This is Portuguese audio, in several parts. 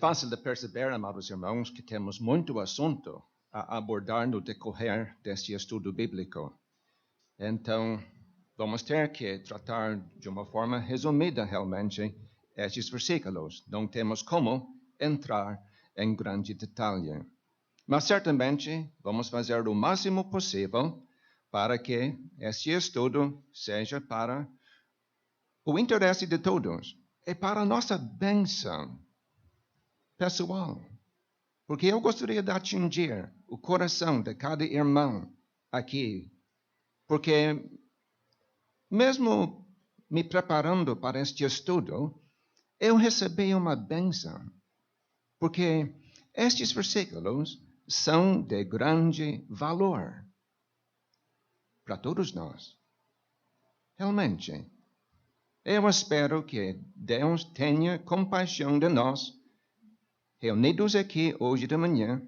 fácil de perceber, amados irmãos, que temos muito assunto a abordar no decorrer deste estudo bíblico. Então, vamos ter que tratar de uma forma resumida, realmente, estes versículos. Não temos como entrar em grande detalhe. Mas, certamente, vamos fazer o máximo possível para que este estudo seja para o interesse de todos e para a nossa bênção pessoal. Porque eu gostaria de atingir o coração de cada irmão aqui. Porque mesmo me preparando para este estudo, eu recebi uma bênção. Porque estes versículos são de grande valor para todos nós. Realmente, eu espero que Deus tenha compaixão de nós, reunidos aqui hoje de manhã,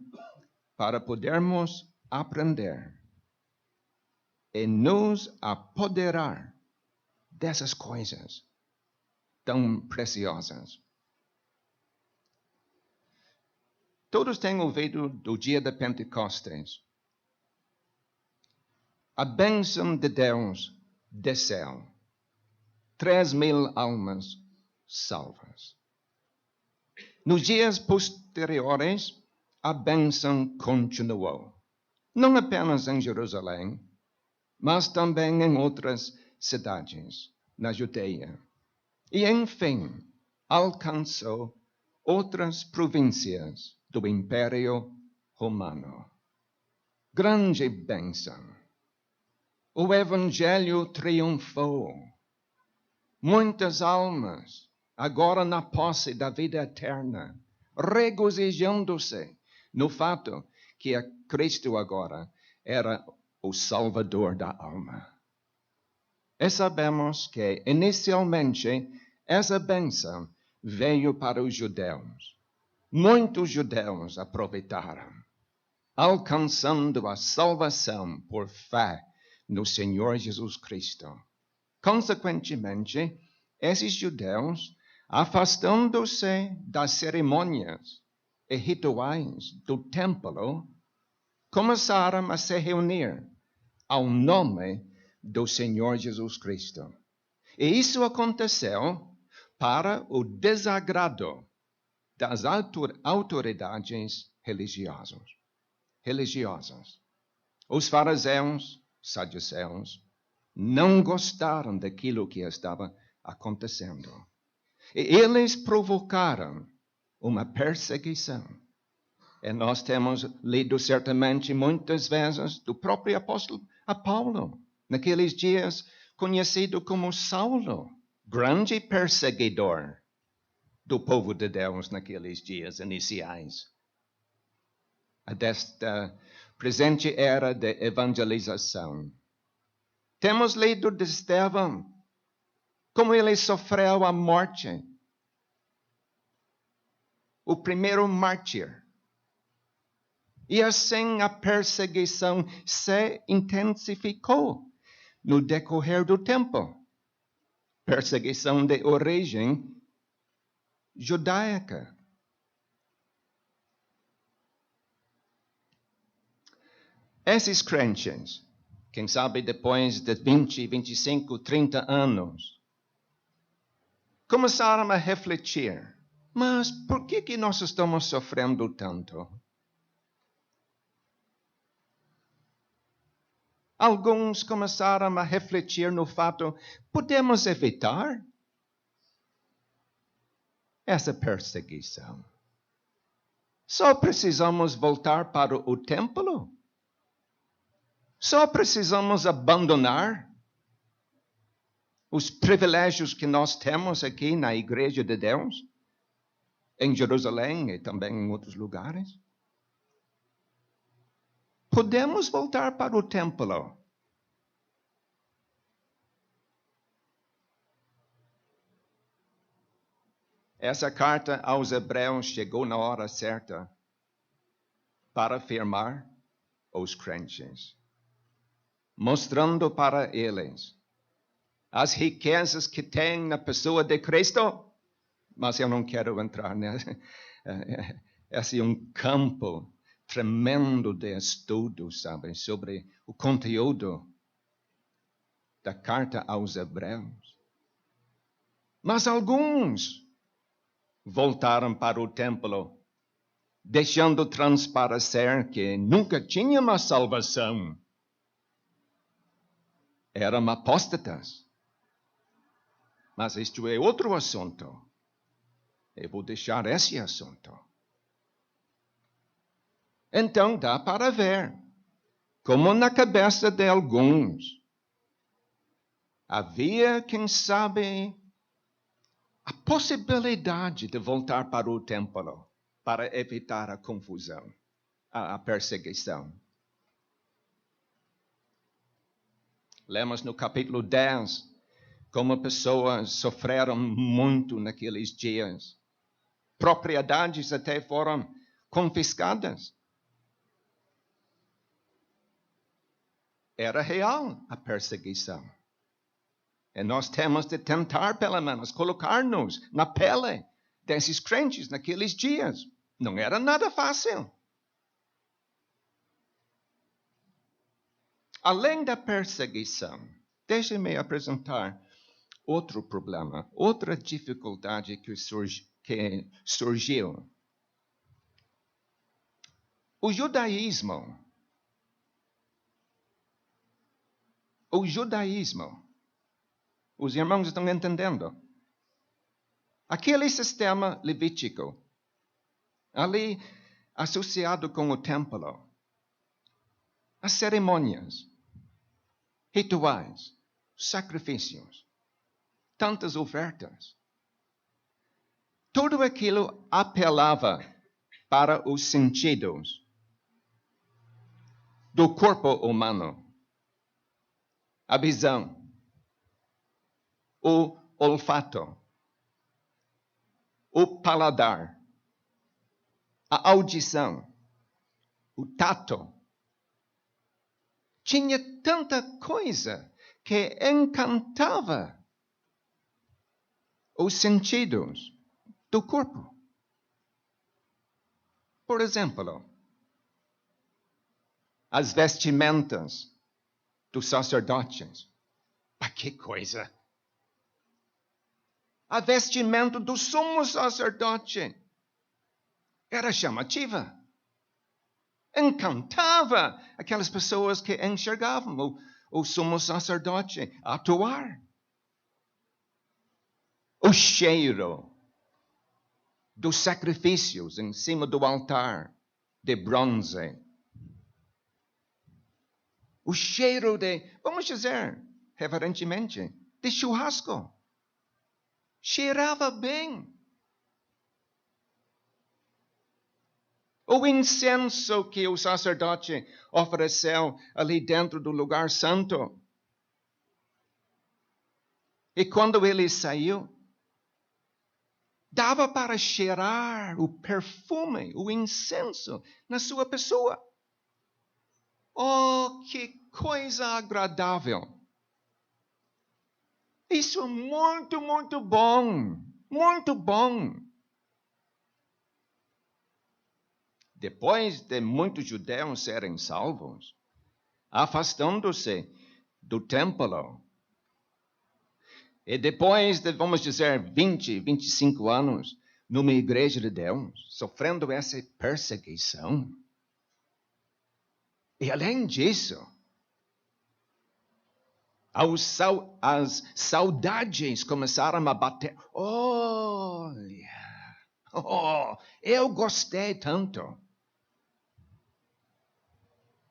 para podermos aprender e nos apoderar dessas coisas tão preciosas. Todos têm ouvido do dia de Pentecostes. A bênção de Deus desceu. 3.000 almas salvas. Nos dias posteriores, a bênção continuou. Não apenas em Jerusalém, mas também em outras cidades na Judeia. E, enfim, alcançou outras províncias do Império Romano. Grande bênção. O Evangelho triunfou. Muitas almas, agora na posse da vida eterna, regozijando-se no fato que Cristo agora era o Salvador da alma. E sabemos que, inicialmente, essa bênção veio para os judeus. Muitos judeus aproveitaram, alcançando a salvação por fé no Senhor Jesus Cristo. Consequentemente, esses judeus, afastando-se das cerimônias e rituais do templo, começaram a se reunir ao nome do Senhor Jesus Cristo. E isso aconteceu para o desagrado das autoridades religiosas. Os fariseus, saduceus, não gostaram daquilo que estava acontecendo. E eles provocaram uma perseguição. E nós temos lido certamente muitas vezes do próprio apóstolo Paulo, naqueles dias conhecido como Saulo, grande perseguidor do povo de Deus naqueles dias iniciais. Desta presente era de evangelização. Temos lido de Estevão, como ele sofreu a morte. O primeiro mártir. E assim a perseguição se intensificou no decorrer do tempo. Perseguição de origem judaica. Esses crentes, quem sabe depois de 20, 25, 30 anos, começaram a refletir. Mas por que nós estamos sofrendo tanto? Alguns começaram a refletir no fato, podemos evitar essa perseguição. Só precisamos voltar para o templo? Só precisamos abandonar os privilégios que nós temos aqui na Igreja de Deus, em Jerusalém e também em outros lugares? Podemos voltar para o templo. Essa carta aos Hebreus chegou na hora certa para afirmar os crentes, mostrando para eles as riquezas que tem na pessoa de Cristo. Mas eu não quero entrar Esse é um campo tremendo de estudo, sabe, sobre o conteúdo da carta aos Hebreus. Mas alguns voltaram para o templo, deixando transparecer que nunca tinha uma salvação. Eram apóstatas. Mas isto é outro assunto. Eu vou deixar esse assunto. Então dá para ver como na cabeça de alguns havia, quem sabe, a possibilidade de voltar para o templo para evitar a confusão, a perseguição. Lemos no capítulo 10 como pessoas sofreram muito naqueles dias. Propriedades até foram confiscadas. Era real a perseguição. E nós temos de tentar, pelo menos, colocar-nos na pele desses crentes naqueles dias. Não era nada fácil. Além da perseguição, deixe-me apresentar outro problema, outra dificuldade que surgiu. O judaísmo, os irmãos estão entendendo? Aquele sistema levítico, ali associado com o templo, as cerimônias, rituais, sacrifícios, tantas ofertas. Tudo aquilo apelava para os sentidos do corpo humano. A visão, o olfato, o paladar, a audição, o tato. Tinha tanta coisa que encantava os sentidos do corpo. Por exemplo, as vestimentas dos sacerdotes. Ah, que coisa! A vestimenta do sumo sacerdote era chamativa. Encantava aquelas pessoas que enxergavam o sumo sacerdote atuar. O cheiro dos sacrifícios em cima do altar de bronze. O cheiro de, vamos dizer, reverentemente, de churrasco. Cheirava bem. O incenso que o sacerdote ofereceu ali dentro do lugar santo. E quando ele saiu, dava para cheirar o perfume, o incenso na sua pessoa. Oh, que coisa agradável! Isso é muito, muito bom. Muito bom. Depois de muitos judeus serem salvos, afastando-se do templo, e depois de, vamos dizer, 20, 25 anos, numa igreja de Deus, sofrendo essa perseguição. E além disso, as saudades começaram a bater. Olha, eu gostei tanto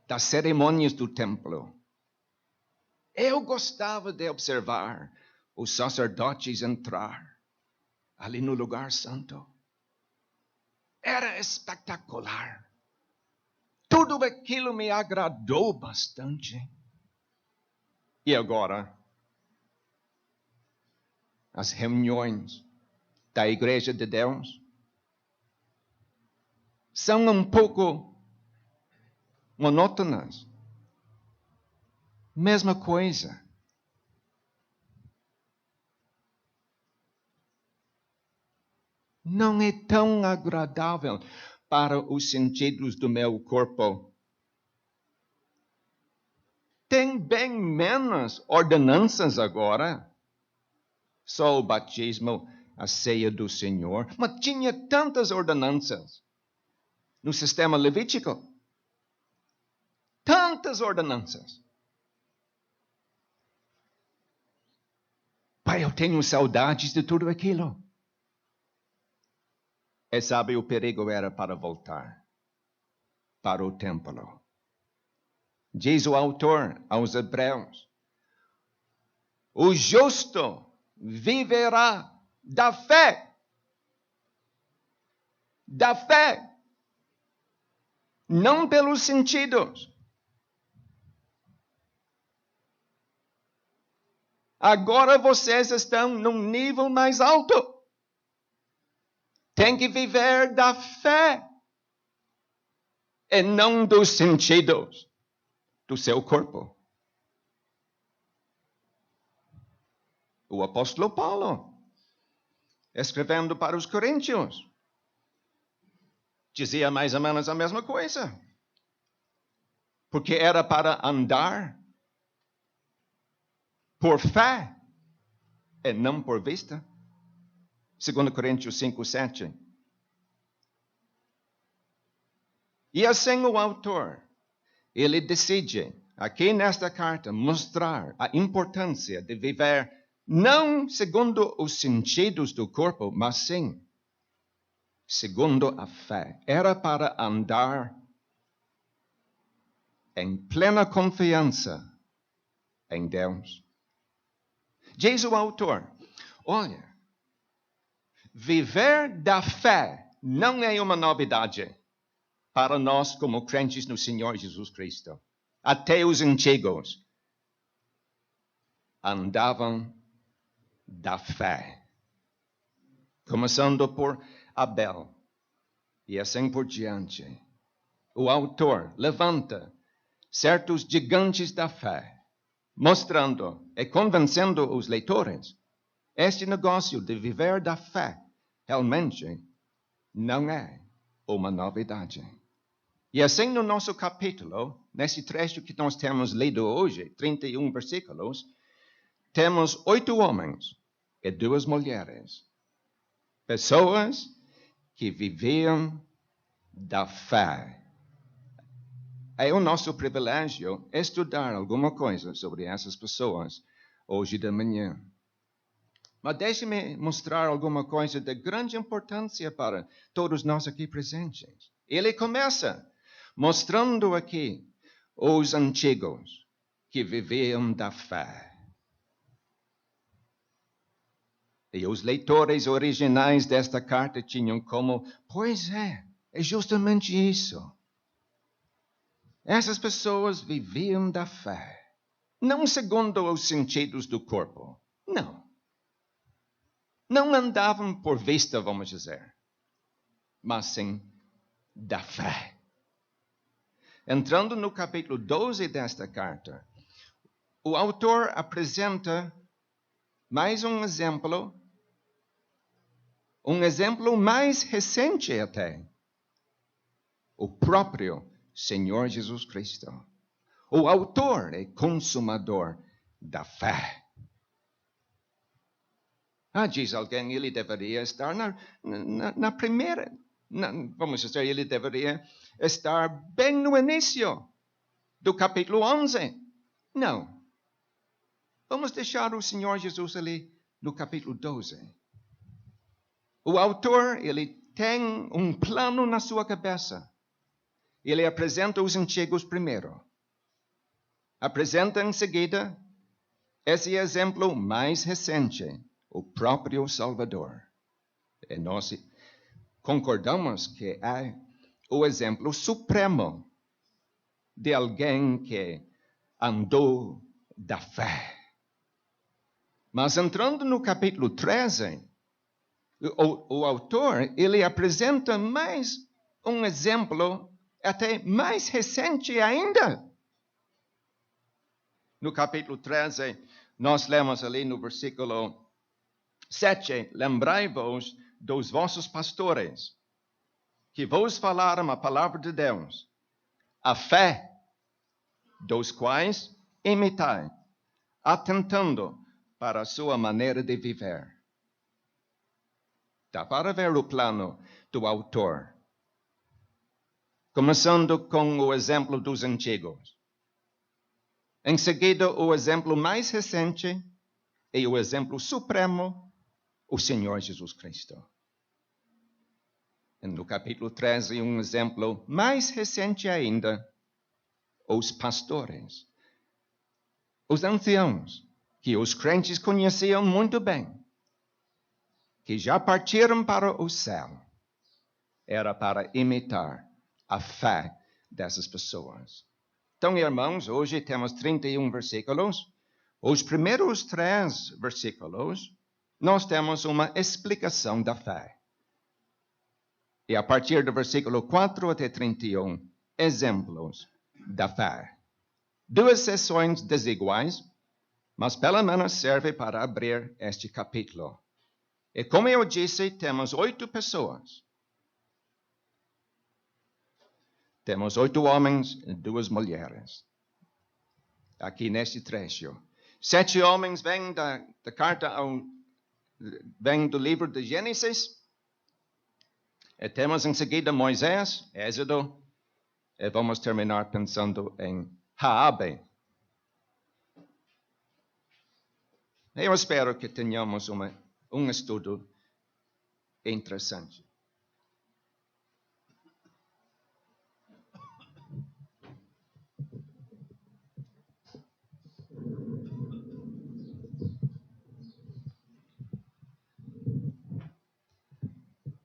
das cerimônias do templo. Eu gostava de observar os sacerdotes entrar ali no lugar santo. Era espetacular. Tudo aquilo me agradou bastante. E agora, as reuniões da Igreja de Deus são um pouco monótonas. Mesma coisa. não é tão agradável para os sentidos do meu corpo. Tem bem menos ordenanças agora. Só o batismo, a ceia do Senhor. Mas tinha tantas ordenanças no sistema levítico. Tantas ordenanças. Pai, eu tenho saudades de tudo aquilo. E sabe, o perigo era para voltar para o templo. Diz o autor aos Hebreus: o justo viverá da fé. Da fé. Não pelos sentidos. Agora vocês estão num nível mais alto. Tem que viver da fé. E não dos sentidos do seu corpo. O apóstolo Paulo, escrevendo para os coríntios, dizia mais ou menos a mesma coisa. Porque era para andar por fé e não por vista. 2 Coríntios 5:7. E assim o autor, ele decide, aqui nesta carta, mostrar a importância de viver não segundo os sentidos do corpo, mas sim segundo a fé. Era para andar em plena confiança em Deus. Diz o autor, olha, viver da fé não é uma novidade para nós como crentes no Senhor Jesus Cristo. Até os antigos andavam da fé. Começando por Abel e assim por diante. O autor levanta certos gigantes da fé, mostrando e convencendo os leitores. Este negócio de viver da fé realmente não é uma novidade. E assim no nosso capítulo, nesse trecho que nós temos lido hoje, 31 versículos, temos 8 homens e 2 mulheres. Pessoas que viviam da fé. É o nosso privilégio estudar alguma coisa sobre essas pessoas hoje de manhã. Mas deixe-me mostrar alguma coisa de grande importância para todos nós aqui presentes. Ele começa mostrando aqui os antigos que viviam da fé. E os leitores originais desta carta tinham como, pois é justamente isso. Essas pessoas viviam da fé, não segundo os sentidos do corpo, não. Não andavam por vista, vamos dizer, mas sim da fé. Entrando no capítulo 12 desta carta, o autor apresenta mais um exemplo mais recente até. O próprio Senhor Jesus Cristo. O autor e consumador da fé. Diz alguém, ele deveria estar na primeira, vamos dizer, ele deveria estar bem no início do capítulo 11. Não. Vamos deixar o Senhor Jesus ali no capítulo 12. O autor, ele tem um plano na sua cabeça. Ele apresenta os antigos primeiro. Apresenta em seguida esse exemplo mais recente, o próprio Salvador. E nós concordamos que é o exemplo supremo de alguém que andou da fé. Mas entrando no capítulo 13, o autor, ele apresenta mais um exemplo até mais recente ainda. No capítulo 13, nós lemos ali no versículo 7, lembrai-vos dos vossos pastores, que vos falaram a palavra de Deus, a fé dos quais imitai, atentando para a sua maneira de viver. Dá para ver o plano do autor. Começando com o exemplo dos antigos. Em seguida, o exemplo mais recente e o exemplo supremo, o Senhor Jesus Cristo. E no capítulo 13, um exemplo mais recente ainda, os pastores, os anciãos, que os crentes conheciam muito bem, que já partiram para o céu. Era para imitar a fé dessas pessoas. Então, irmãos, hoje temos 31 versículos. Os primeiros 3 versículos, nós temos uma explicação da fé. E a partir do versículo 4 até 31, exemplos da fé. 2 sessões desiguais, mas pelo menos serve para abrir este capítulo. E como eu disse, temos 8 pessoas. Temos 8 homens e 2 mulheres. Aqui neste trecho. 7 homens vêm vêm do livro de Gênesis. E temos em seguida Moisés, Êxodo. E vamos terminar pensando em Raabe. Eu espero que tenhamos um estudo interessante.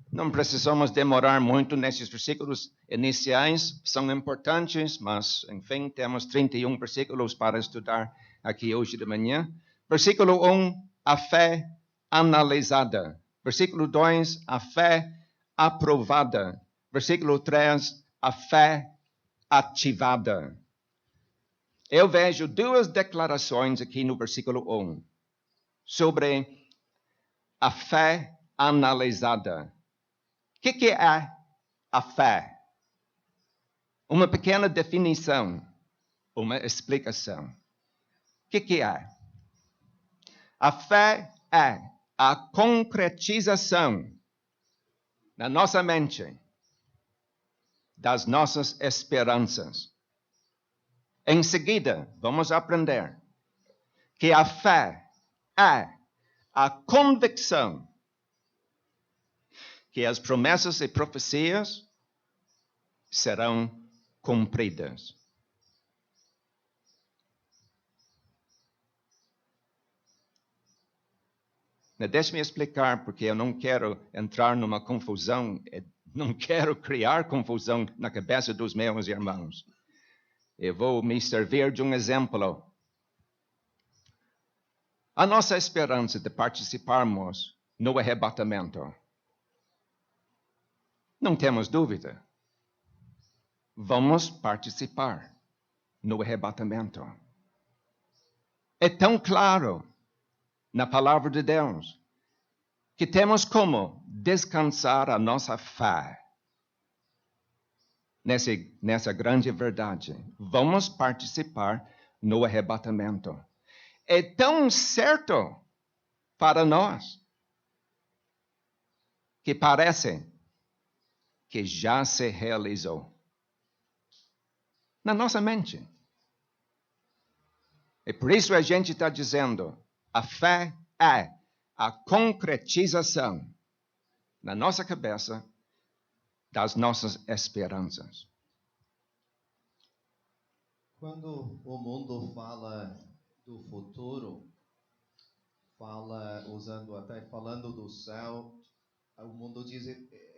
Não precisamos demorar muito nesses versículos iniciais, são importantes, mas, enfim, temos 31 versículos para estudar aqui hoje de manhã. Versículo 1, a fé analisada. Versículo 2, a fé aprovada. Versículo 3, a fé ativada. Eu vejo 2 declarações aqui no versículo 1 sobre a fé analisada. O que é a fé? Uma pequena definição, uma explicação. O que é? A fé é a concretização na nossa mente das nossas esperanças. Em seguida, vamos aprender que a fé é a convicção que as promessas e profecias serão cumpridas. Deixe-me explicar, porque eu não quero entrar numa confusão, não quero criar confusão na cabeça dos meus irmãos. Eu vou me servir de um exemplo. A nossa esperança de participarmos no arrebatamento. Não temos dúvida. Vamos participar no arrebatamento. É tão claro na palavra de Deus que temos como descansar a nossa fé nessa grande verdade. Vamos participar no arrebatamento. É tão certo para nós que parece que já se realizou na nossa mente. E por isso a gente está dizendo, a fé é a concretização na nossa cabeça das nossas esperanças. Quando o mundo fala do futuro, falando do céu, o mundo diz,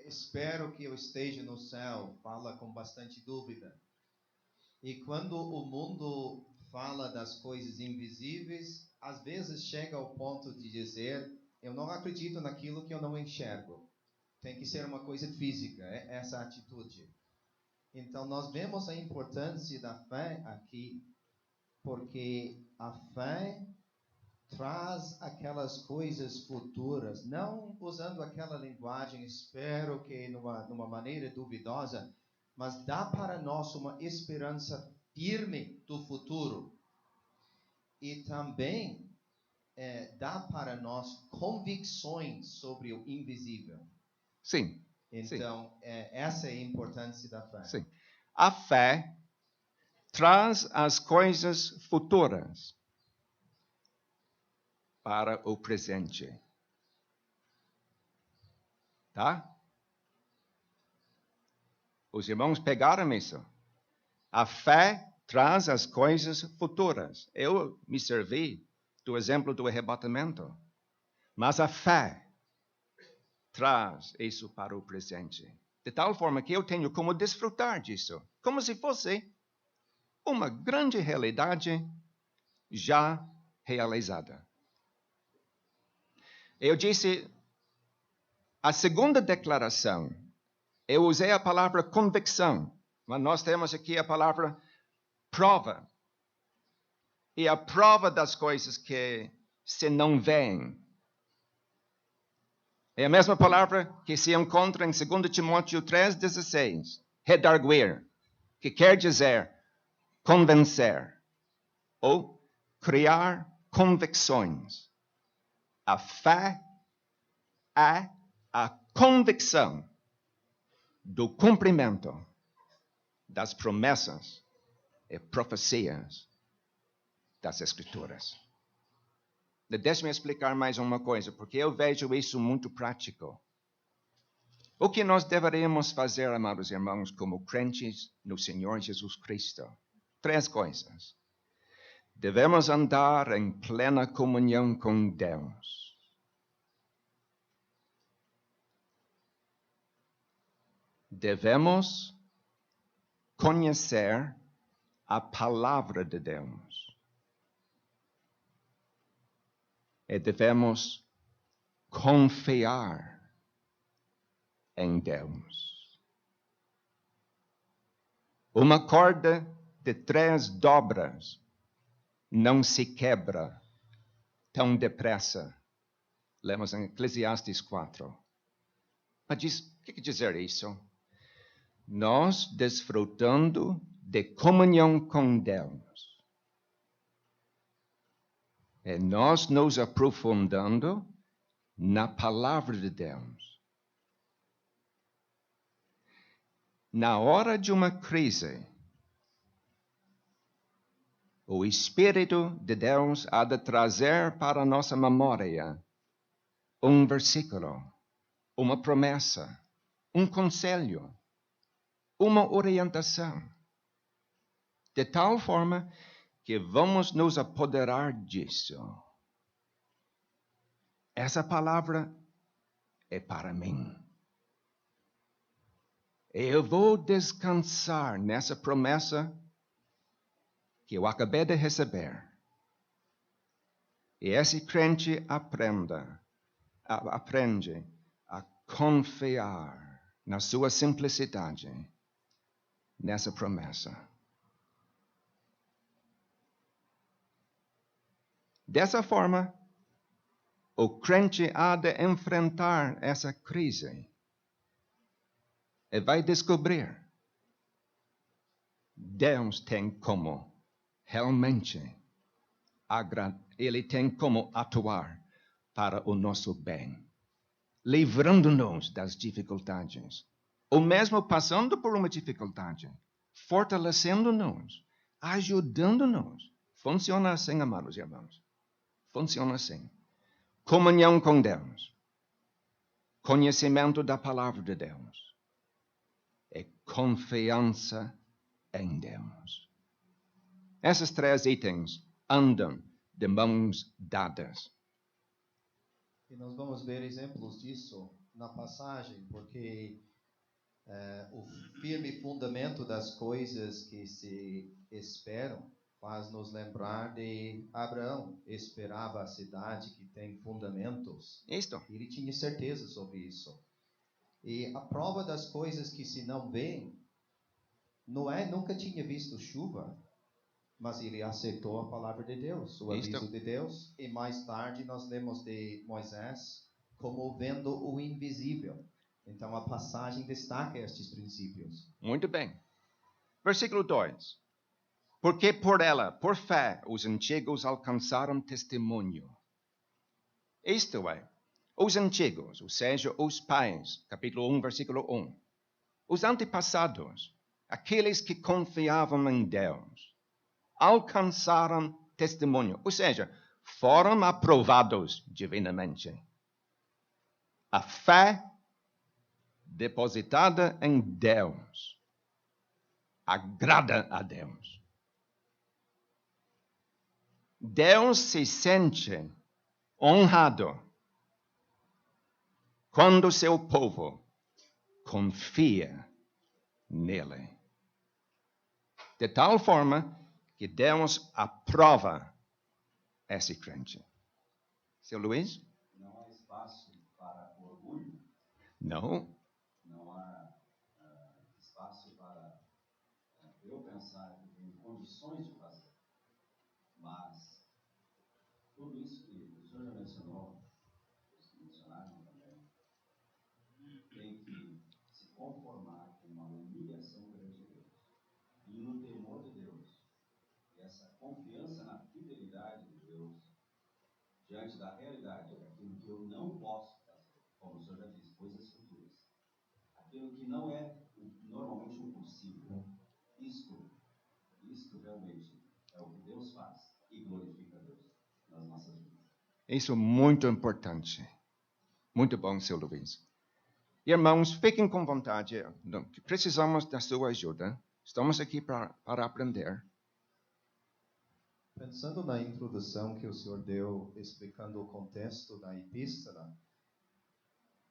espero que eu esteja no céu, fala com bastante dúvida. E quando o mundo fala das coisas invisíveis, às vezes chega ao ponto de dizer, eu não acredito naquilo que eu não enxergo. Tem que ser uma coisa física, é essa a atitude. Então nós vemos a importância da fé aqui, porque a fé traz aquelas coisas futuras, não usando aquela linguagem, espero que numa maneira duvidosa, mas dá para nós uma esperança firme do futuro. E também dá para nós convicções sobre o invisível. Sim. Então, essa é a importância da fé. Sim. A fé traz as coisas futuras para o presente. Tá? Os irmãos pegaram isso. A fé traz as coisas futuras. Eu me servi do exemplo do arrebatamento. Mas a fé traz isso para o presente. De tal forma que eu tenho como desfrutar disso. Como se fosse uma grande realidade já realizada. Eu disse, a segunda declaração, eu usei a palavra convicção, mas nós temos aqui a palavra prova. E a prova das coisas que se não veem. É a mesma palavra que se encontra em 2 Timóteo 3,16, redarguir, que quer dizer convencer ou criar convicções. A fé é a convicção do cumprimento das promessas e profecias das Escrituras. Deixe-me explicar mais uma coisa, porque eu vejo isso muito prático. O que nós deveríamos fazer, amados irmãos, como crentes no Senhor Jesus Cristo? 3 coisas. Devemos andar em plena comunhão com Deus. Devemos conhecer a palavra de Deus. E devemos confiar em Deus. Uma corda de 3 dobras não se quebra tão depressa. Lemos em Eclesiastes 4. Mas o que quer dizer isso? Nós desfrutando de comunhão com Deus. E nós nos aprofundando na palavra de Deus. Na hora de uma crise, o Espírito de Deus há de trazer para a nossa memória um versículo, uma promessa, um conselho, uma orientação. De tal forma que vamos nos apoderar disso. Essa palavra é para mim. Eu vou descansar nessa promessa que eu acabei de receber. E esse crente aprende a confiar na sua simplicidade nessa promessa. Dessa forma, o crente há de enfrentar essa crise e vai descobrir: Deus tem como realmente Ele tem como atuar para o nosso bem, livrando-nos das dificuldades, ou mesmo passando por uma dificuldade, fortalecendo-nos, ajudando-nos. Funciona assim, amados irmãos. Funciona assim. Comunhão com Deus. Conhecimento da palavra de Deus. E confiança em Deus. Esses 3 itens andam de mãos dadas. E nós vamos ver exemplos disso na passagem, porque o firme fundamento das coisas que se esperam faz nos lembrar de Abraão. Esperava a cidade que tem fundamentos. Isto. Ele tinha certeza sobre isso. E a prova das coisas que se não veem, Noé nunca tinha visto chuva. Mas ele aceitou a palavra de Deus, o Isto- aviso de Deus. E mais tarde nós lemos de Moisés como vendo o invisível. Então a passagem destaca estes princípios. Muito bem. Versículo 2. Porque por ela, por fé, os antigos alcançaram testemunho. Isto é, os antigos, ou seja, os pais, capítulo 1, versículo 1. Os antepassados, aqueles que confiavam em Deus, alcançaram testemunho, ou seja, foram aprovados divinamente. A fé depositada em Deus agrada a Deus. Deus se sente honrado quando seu povo confia nele. De tal forma que Deus aprova esse crente. Seu Luiz? Não há espaço para orgulho, Não. não há espaço para eu pensar que tenho condições de fazer. Mas tudo isso que o senhor já mencionou, os que mencionaram também, tem que se conformar com uma humilhação perante Deus e no temor de Deus. E essa confiança na fidelidade de Deus diante da realidade daquilo que eu não posso fazer, como o senhor já disse, coisas futuras. Aquilo que não é normalmente o possível. Isto realmente é o que Deus faz e glorifica a Deus nas nossas vidas. Isso é muito importante. Muito bom, seu Luiz. Irmãos, fiquem com vontade. Precisamos da sua ajuda. Estamos aqui para aprender. Pensando na introdução que o senhor deu, explicando o contexto da epístola,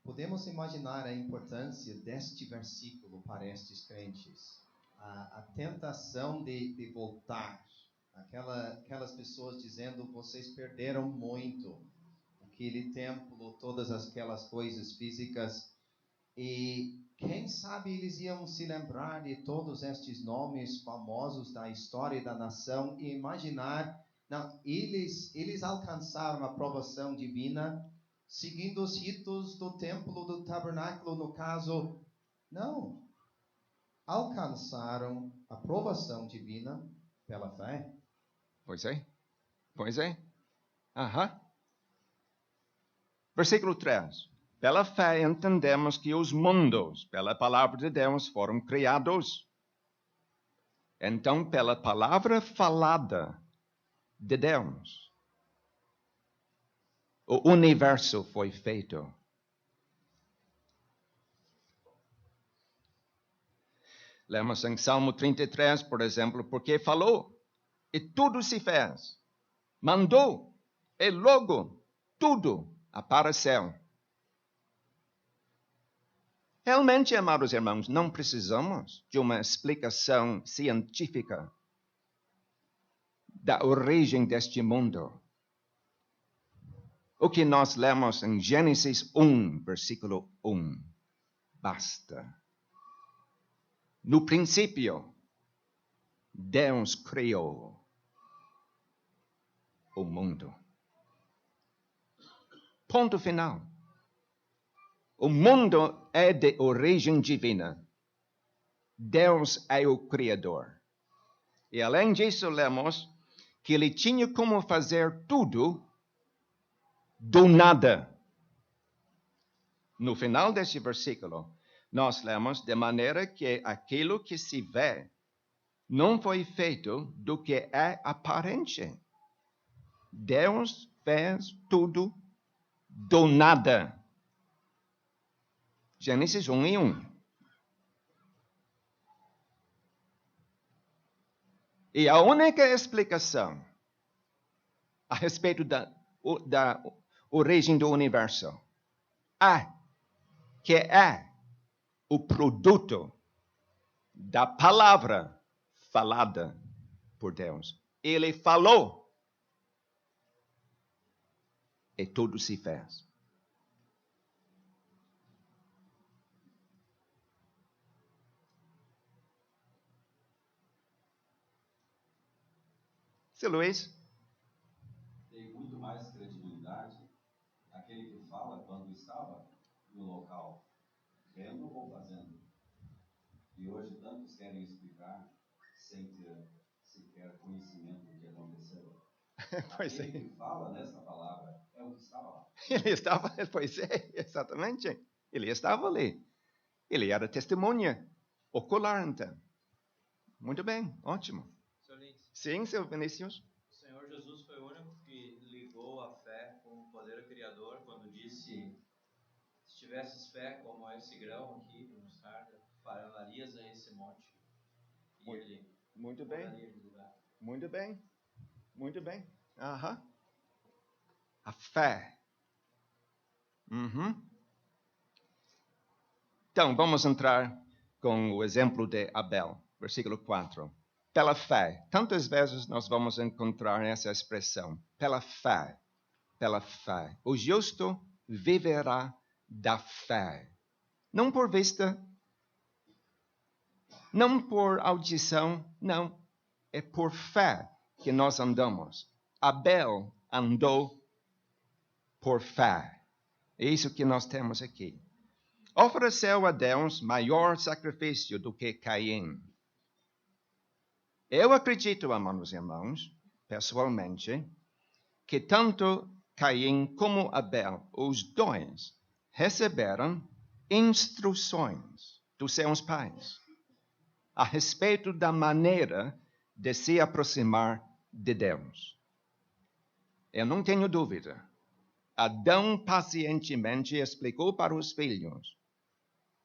podemos imaginar a importância deste versículo para estes crentes. A tentação de voltar. Aquelas pessoas dizendo, vocês perderam muito. Aquele templo, todas aquelas coisas físicas. E quem sabe eles iam se lembrar de todos estes nomes famosos da história da nação e imaginar, não, eles alcançaram a aprovação divina seguindo os ritos do templo, do tabernáculo, no caso. Não. Alcançaram a aprovação divina pela fé. Pois é. Pois é. Aham. Versículo 3. Pela fé entendemos que os mundos, pela palavra de Deus, foram criados. Então, pela palavra falada de Deus, o universo foi feito. Lemos em Salmo 33, por exemplo, porque falou e tudo se fez. Mandou e logo tudo apareceu. Realmente, amados irmãos, não precisamos de uma explicação científica da origem deste mundo. O que nós lemos em Gênesis 1, versículo 1, basta. No princípio, Deus criou o mundo. Ponto final. O mundo é de origem divina. Deus é o Criador. E além disso, lemos que ele tinha como fazer tudo do nada. No final desse versículo, nós lemos de maneira que aquilo que se vê não foi feito do que é aparente. Deus fez tudo do nada. Gênesis 1 e 1. E a única explicação a respeito da origem do universo que é o produto da palavra falada por Deus. Ele falou e tudo se fez. Seu Luiz? Tem muito mais credibilidade aquele que fala quando estava no local, vendo ou fazendo. E hoje tantos querem explicar sem ter sequer conhecimento do que aconteceu. Pois é. Aquele que fala nessa palavra é o que estava lá. Ele estava, pois é, exatamente. Ele estava ali. Ele era testemunha ocular, então. Muito bem, ótimo. Senhor Lins, Sim, seu Vinícius? o Senhor Jesus foi o único que ligou a fé com o poder criador quando disse: se tivesses fé como esse grão aqui de mostarda, falarias a esse monte. E ele Muito mudaria de lugar. Muito bem. Muito bem. Aham. A fé. Uhum. Então, vamos entrar com o exemplo de Abel, versículo 4. Pela fé. Tantas vezes nós vamos encontrar essa expressão. Pela fé. Pela fé. O justo viverá da fé. Não por vista, não por audição, não. É por fé que nós andamos. Abel andou por fé. É isso que nós temos aqui. Ofereceu a Deus maior sacrifício do que Caim. Eu acredito, amados irmãos, pessoalmente, que tanto Caim como Abel, os dois, receberam instruções dos seus pais a respeito da maneira de se aproximar de Deus. Eu não tenho dúvida. Adão pacientemente explicou para os filhos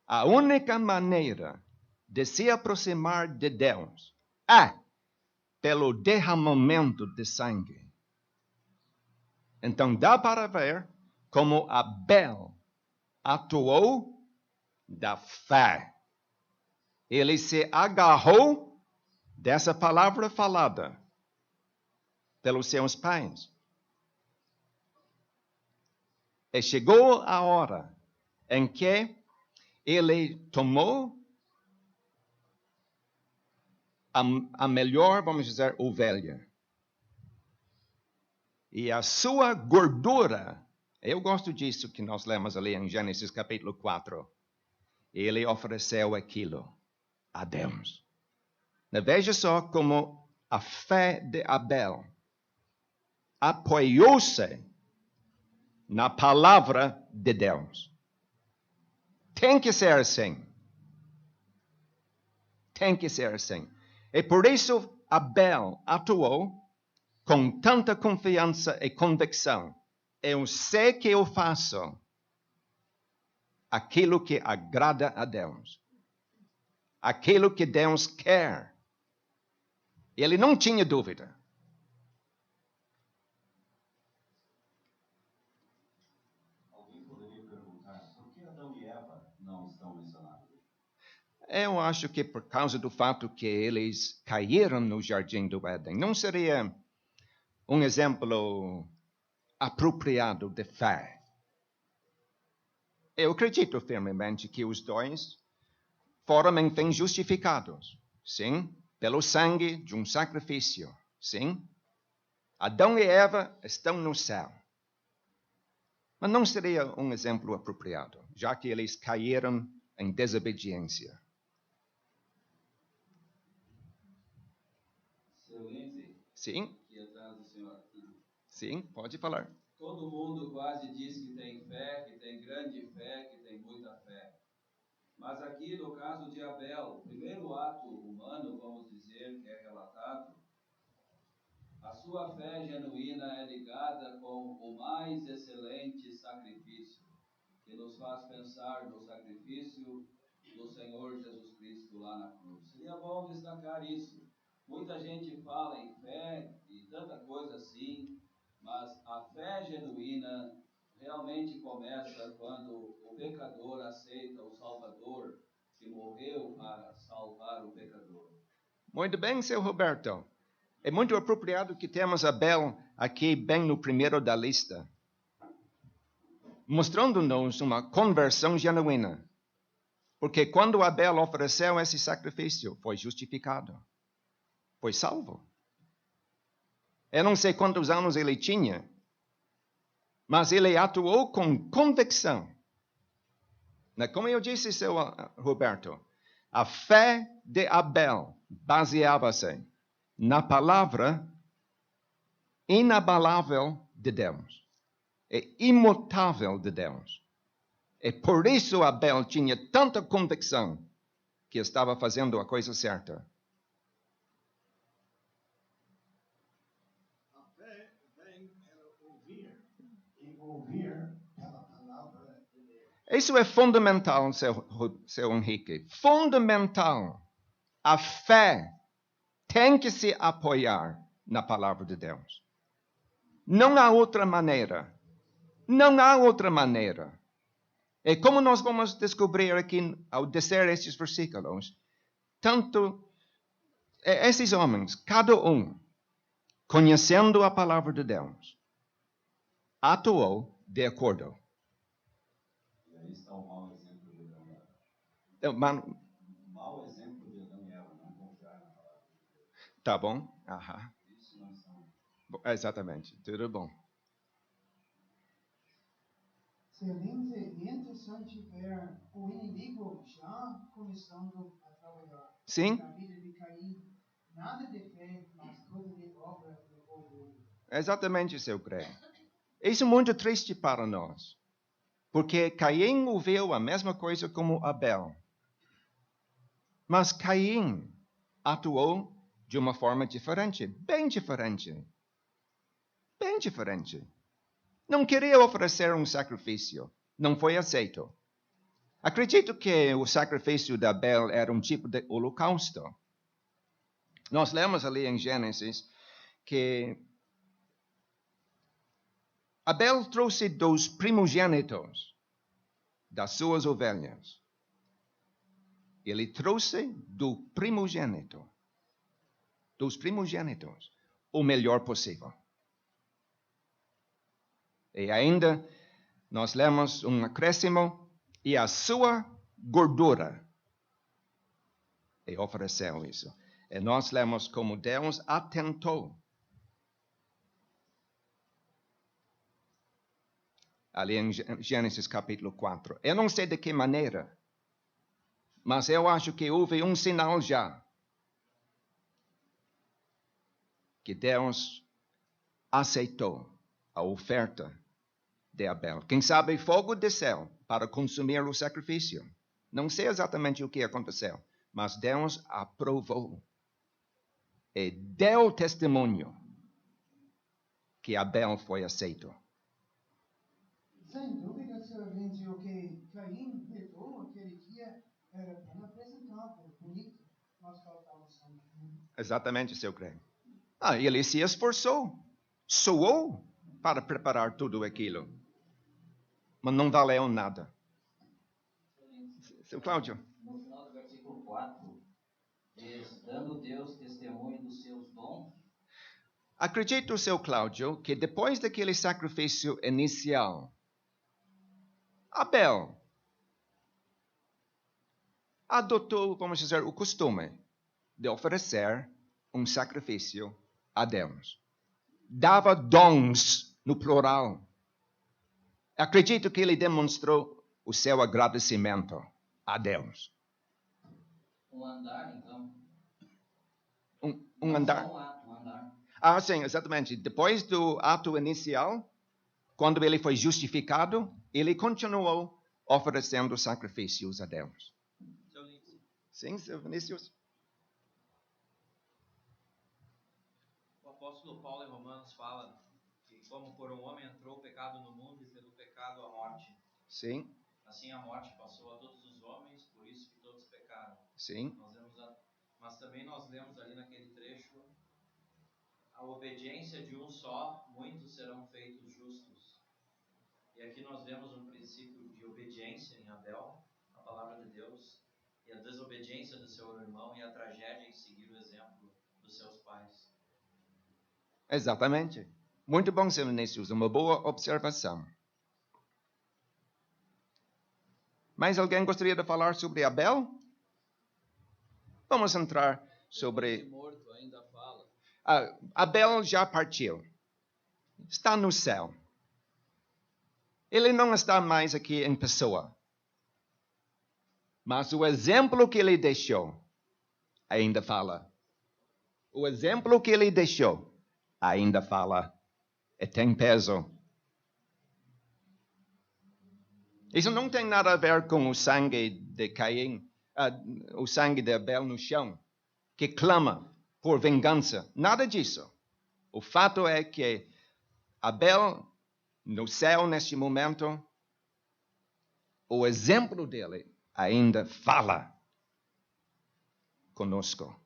a única maneira de se aproximar de Deus é pelo derramamento de sangue. Então dá para ver como Abel atuou da fé. Ele se agarrou dessa palavra falada pelos seus pais. E chegou a hora em que ele tomou a melhor, vamos dizer, ovelha. E a sua gordura, eu gosto disso que nós lemos ali em Gênesis capítulo 4. Ele ofereceu aquilo a Deus. Veja só como a fé de Abel apoiou-se na palavra de Deus. Tem que ser assim. Tem que ser assim. E por isso Abel atuou com tanta confiança e convicção. Eu sei que eu faço aquilo que agrada a Deus. Aquilo que Deus quer. Ele não tinha dúvida. Alguém poderia perguntar, por que Adão e Eva não estão mencionados? Eu acho que por causa do fato que eles caíram no jardim do Éden, não seria um exemplo apropriado de fé. Eu acredito firmemente que os dois foram, enfim, justificados. Sim, pelo sangue de um sacrifício. Sim, Adão e Eva estão no céu. Mas não seria um exemplo apropriado, já que eles caíram em desobediência. Seu Lindsay, Sim, aqui atrás do senhor. sim, pode falar. Todo mundo quase diz que tem fé, que tem grande fé, que tem muita fé. Mas aqui, no caso de Abel, o primeiro ato humano, vamos dizer, que é relatado, a sua fé genuína é ligada com o mais excelente sacrifício, que nos faz pensar no sacrifício do Senhor Jesus Cristo lá na cruz. Seria bom destacar isso. Muita gente fala em fé e tanta coisa assim, mas a fé genuína realmente começa quando o pecador aceita o Salvador que morreu para salvar o pecador. Muito bem, seu Roberto. É muito apropriado que temos Abel aqui bem no primeiro da lista, mostrando-nos uma conversão genuína. Porque quando Abel ofereceu esse sacrifício, foi justificado. Foi salvo. Eu não sei quantos anos ele tinha, mas ele atuou com convicção. Como eu disse, seu Roberto, a fé de Abel baseava-se na palavra inabalável de Deus, imutável de Deus. E por isso Abel tinha tanta convicção que estava fazendo a coisa certa. A fé vem para ouvir, e ouvir pela palavra de Deus. Isso é fundamental, seu Henrique. Fundamental. A fé tem que se apoiar na palavra de Deus. Não há outra maneira. Não há outra maneira. E como nós vamos descobrir aqui ao descer estes versículos, tanto esses homens, cada um, conhecendo a palavra de Deus, atuou de acordo. E aí está o mau exemplo de Adão e Eva. O Mau exemplo de Adão e Eva, não confiar na palavra de Deus. Tá bom? Aham. Isso não são. Exatamente. Tudo bom. Excelente e interessante ver o inimigo já começando a trabalhar Sim, na vida de Caim. Nada de fé, mas tudo de obra e orgulho. exatamente, seu Greg. Isso é muito triste para nós. Porque Caim ouviu a mesma coisa como Abel. Mas Caim atuou de uma forma diferente, bem diferente. Bem diferente. Não queria oferecer um sacrifício. Não foi aceito. Acredito que o sacrifício de Abel era um tipo de holocausto. Nós lemos ali em Gênesis que Abel trouxe dos primogênitos das suas ovelhas. Ele trouxe do primogênito, dos primogênitos, o melhor possível. E ainda nós lemos um acréscimo e a sua gordura. E ofereceu isso. E nós lemos como Deus atentou. Ali em Gênesis capítulo 4. Eu não sei de que maneira, mas eu acho que houve um sinal já. Que Deus aceitou a oferta de Abel. Quem sabe fogo desceu para consumir o sacrifício. Não sei exatamente o que aconteceu, mas Deus aprovou. E deu testemunho que Abel foi aceito. Sem dúvida, Sr. Lindsay, o que Caim levou aquele dia era bem apresentável, bonito. Nós faltamos sangue. Exatamente, seu Greg. Ele se esforçou, suou para preparar tudo aquilo. Mas não valeu nada. Seu Cláudio. No final do versículo 4, diz, dando Deus testemunho dos seus dons. Acredito, seu Cláudio, que depois daquele sacrifício inicial, Abel adotou, vamos dizer, o costume de oferecer um sacrifício a Deus. Dava dons no plural. Acredito que ele demonstrou o seu agradecimento a Deus. Um andar, então. Um andar. Um ato, um andar. Sim, exatamente. Depois do ato inicial, quando ele foi justificado, ele continuou oferecendo sacrifícios a Deus. Seu Lindsay, Sim, seu Vinícius? o apóstolo Paulo em Romanos fala que como por um homem entrou o pecado no mundo e pelo pecado a morte, Sim, assim a morte passou a todos os homens, por isso que todos pecaram. sim. Mas também nós lemos ali naquele trecho a obediência de um só, muitos serão feitos justos. E aqui nós vemos um princípio de obediência em Abel, a palavra de Deus, e a desobediência do seu irmão e a tragédia em seguir o exemplo dos seus pais. Exatamente. Muito bom, seu Vinícius. Uma boa observação. Mais alguém gostaria de falar sobre Abel? Vamos entrar sobre... Depois de morto ainda fala. Abel já partiu. Está no céu. Ele não está mais aqui em pessoa. Mas o exemplo que ele deixou ainda fala. O exemplo que ele deixou ainda fala. E tem peso. Isso não tem nada a ver com o sangue de Caim, o sangue de Abel no chão, que clama por vingança. Nada disso. O fato é que Abel, no céu neste momento, o exemplo dele ainda fala conosco.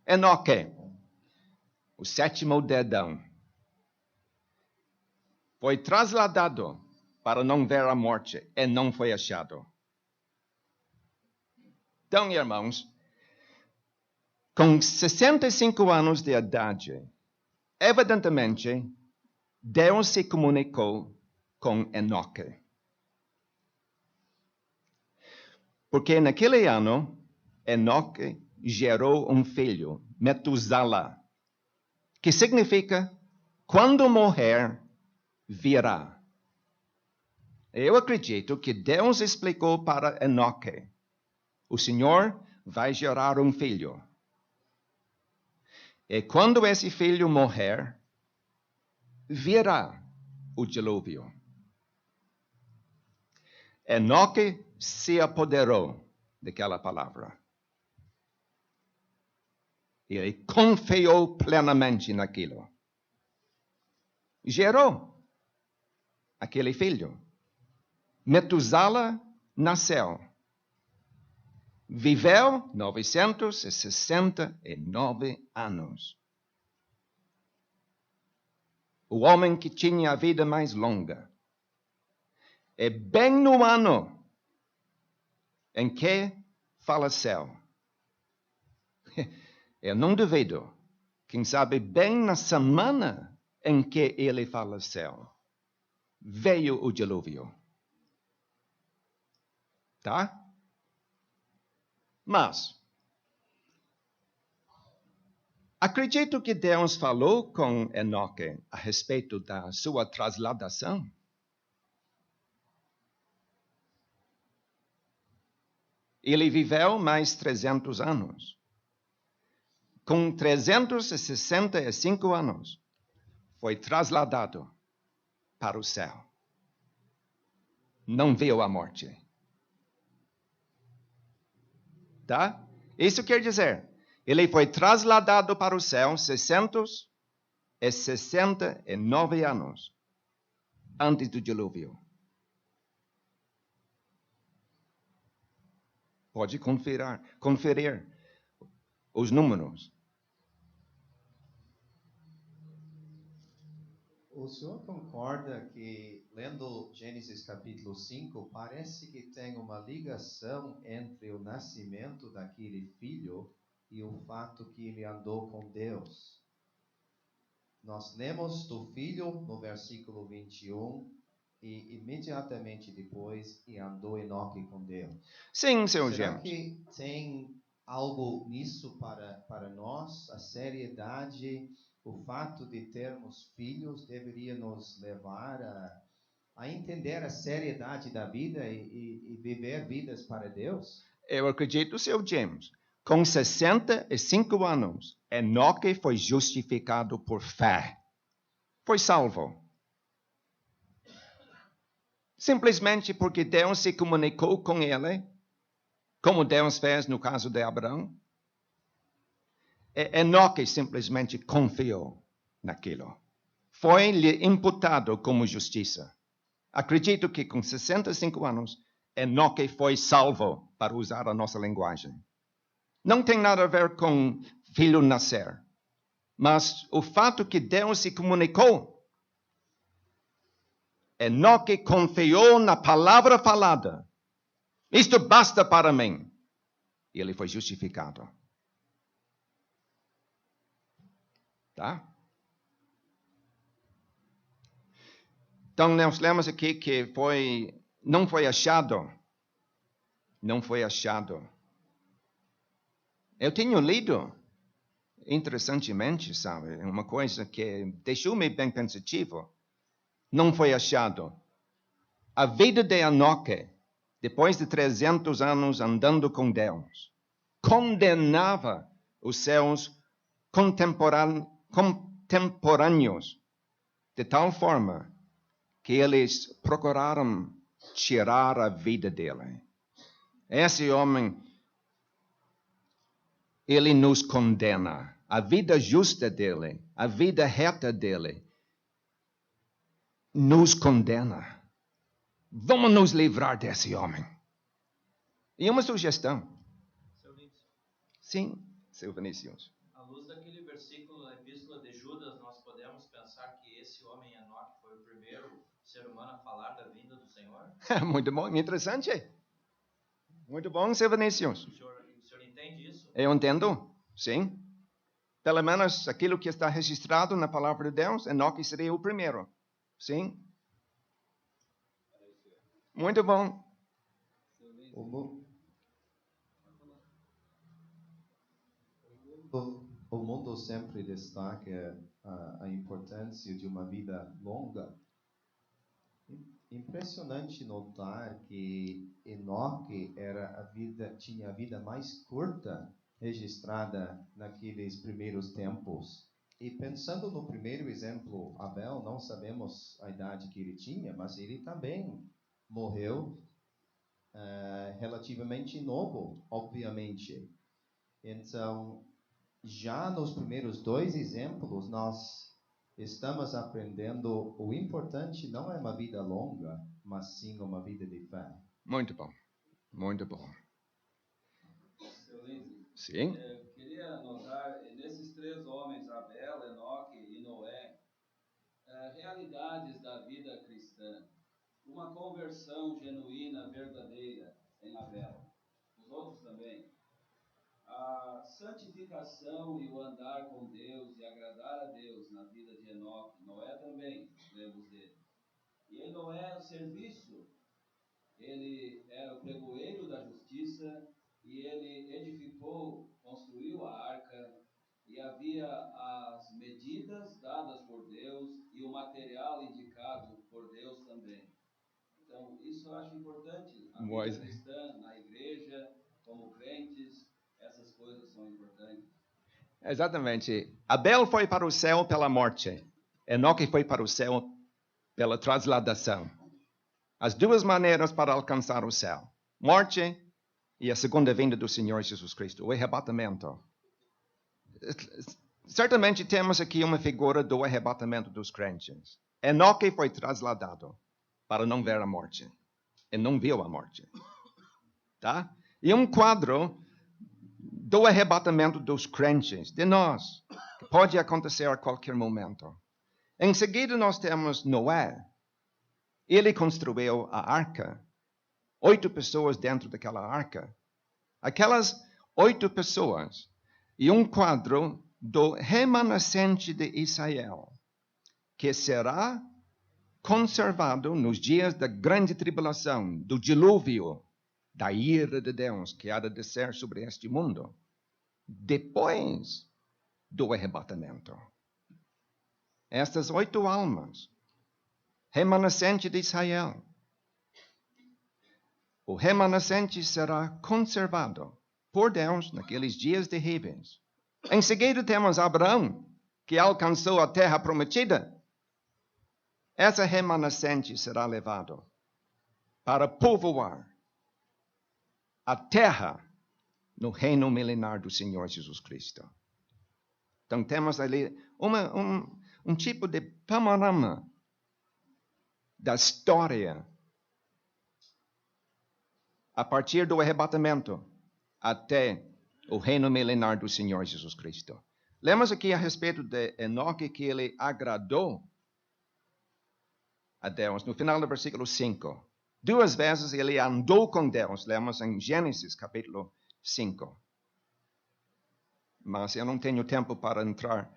Enoque, o sétimo de Adão, foi trasladado para não ver a morte e não foi achado. Então, irmãos, com 65 anos de idade, evidentemente, Deus se comunicou com Enoque. Porque naquele ano, Enoque gerou um filho, Metusala, que significa, quando morrer, virá. Eu acredito que Deus explicou para Enoque, o Senhor vai gerar um filho. E quando esse filho morrer, virá o dilúvio. Enoque se apoderou daquela palavra. Ele confiou plenamente naquilo. Gerou aquele filho. Metusala nasceu. Viveu 969 anos. O homem que tinha a vida mais longa. E bem no ano em que faleceu. Eu não duvido. Quem sabe bem na semana em que ele faleceu, veio o dilúvio. Tá? Mas, acredito que Deus falou com Enoque a respeito da sua trasladação. Ele viveu mais 300 anos. Com 365 anos, foi trasladado para o céu. Não viu a morte. Tá? Isso quer dizer, ele foi trasladado para o céu 669 anos antes do dilúvio. Pode conferir os números. O senhor concorda que, lendo Gênesis capítulo 5, parece que tem uma ligação entre o nascimento daquele filho e o fato que ele andou com Deus? Nós lemos do filho no versículo 21 e imediatamente depois, e andou Enoque com Deus. Sim, seu Será James. que tem algo nisso para nós? A seriedade, o fato de termos filhos deveria nos levar a entender a seriedade da vida e viver vidas para Deus? Eu acredito, seu James. Com 65 anos, Enoque foi justificado por fé. Foi salvo. Simplesmente porque Deus se comunicou com ele, como Deus fez no caso de Abraão. Enoque simplesmente confiou naquilo. Foi-lhe imputado como justiça. Acredito que com 65 anos, Enoque foi salvo, para usar a nossa linguagem. Não tem nada a ver com filho nascer. Mas o fato que Deus se comunicou, Enoque confiou na palavra falada. Isto basta para mim. E ele foi justificado. Tá? Então, nós lemos aqui que não foi achado. Não foi achado. Eu tenho lido interessantemente, sabe, uma coisa que deixou-me bem pensativo, não foi achado. A vida de Enoque, depois de 300 anos andando com Deus, condenava os seus contemporâneos de tal forma que eles procuraram tirar a vida dele. Esse homem, ele nos condena. A vida justa dele, a vida reta dele, nos condena. Vamos nos livrar desse homem. E uma sugestão. Seu Vinícius, Sim, seu Vinícius. à luz daquele versículo da Epístola de Judas, nós podemos pensar que esse homem Enoque foi o primeiro ser humano a falar da vinda do Senhor? Muito bom, interessante. Muito bom, seu Vinícius. O senhor entende isso? Eu entendo, sim. Pelo menos aquilo que está registrado na palavra de Deus, Enoque seria o primeiro. Sim. Muito bom. O mundo sempre destaca a importância de uma vida longa. Impressionante notar que Enoque tinha a vida mais curta registrada naqueles primeiros tempos. E pensando no primeiro exemplo, Abel, não sabemos a idade que ele tinha, mas ele também morreu relativamente novo, obviamente. Então, já nos primeiros dois exemplos, nós estamos aprendendo o importante não é uma vida longa, mas sim uma vida de fé. Muito bom. Muito bom. Seu Lindsay, Sim. eu queria notar nesses três homens, Abel, Enoque e Noé, realidades da vida cristã. Uma conversão genuína, verdadeira em Abel. Os outros também. A santificação e o andar com Deus e agradar a Deus na vida de Enoque. Noé também, lemos dele. E em Noé, o serviço, ele era o pregoeiro da justiça e ele edificou, construiu a arca e havia as medidas dadas por Deus e o material indicado por Deus também. Então, isso eu acho importante. A vida cristã, na igreja, como crentes, essas coisas são importantes. Exatamente. Abel foi para o céu pela morte. Enoque foi para o céu pela transladação. As duas maneiras para alcançar o céu. Morte e a segunda vinda do Senhor Jesus Cristo. O arrebatamento. Certamente temos aqui uma figura do arrebatamento dos crentes. Enoque foi trasladado para não ver a morte. E não viu a morte. Tá? E um quadro do arrebatamento dos crentes, de nós, que pode acontecer a qualquer momento. Em seguida, nós temos Noé. Ele construiu a arca. 8 pessoas dentro daquela arca. Aquelas 8 pessoas. E um quadro do remanescente de Israel, que será conservado nos dias da grande tribulação, do dilúvio, da ira de Deus que há de descer sobre este mundo, depois do arrebatamento. Estas 8 almas, remanescente de Israel, o remanescente será conservado por Deus naqueles dias terríveis. Em seguida temos Abraão, que alcançou a terra prometida. Essa remanescente será levado para povoar a terra no reino milenar do Senhor Jesus Cristo. Então temos ali um tipo de panorama da história a partir do arrebatamento até o reino milenar do Senhor Jesus Cristo. Lemos aqui a respeito de Enoque que ele agradou a Deus. No final do versículo 5. 2 vezes ele andou com Deus. Lemos em Gênesis capítulo 5. Mas eu não tenho tempo para entrar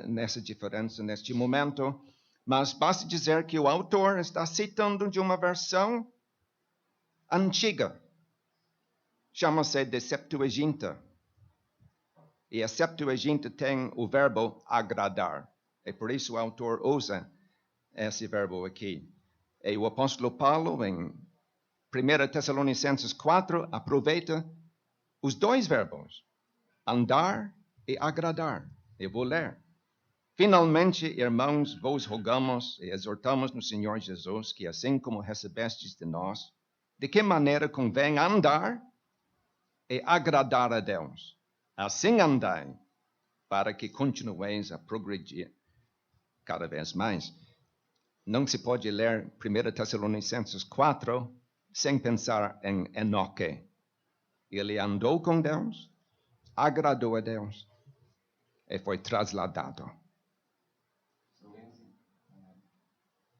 nessa diferença neste momento. Mas basta dizer que o autor está citando de uma versão antiga. Chama-se de Septuaginta. E a Septuaginta tem o verbo agradar. E por isso o autor usa esse verbo aqui. E o apóstolo Paulo, em 1 Tessalonicenses 4, aproveita os dois verbos, andar e agradar. Eu vou ler. Finalmente, irmãos, vos rogamos e exortamos no Senhor Jesus que, assim como recebestes de nós, de que maneira convém andar e agradar a Deus. Assim andai, para que continueis a progredir cada vez mais. Não se pode ler 1 Tessalonicenses 4 sem pensar em Enoque. Ele andou com Deus, agradou a Deus e foi trasladado.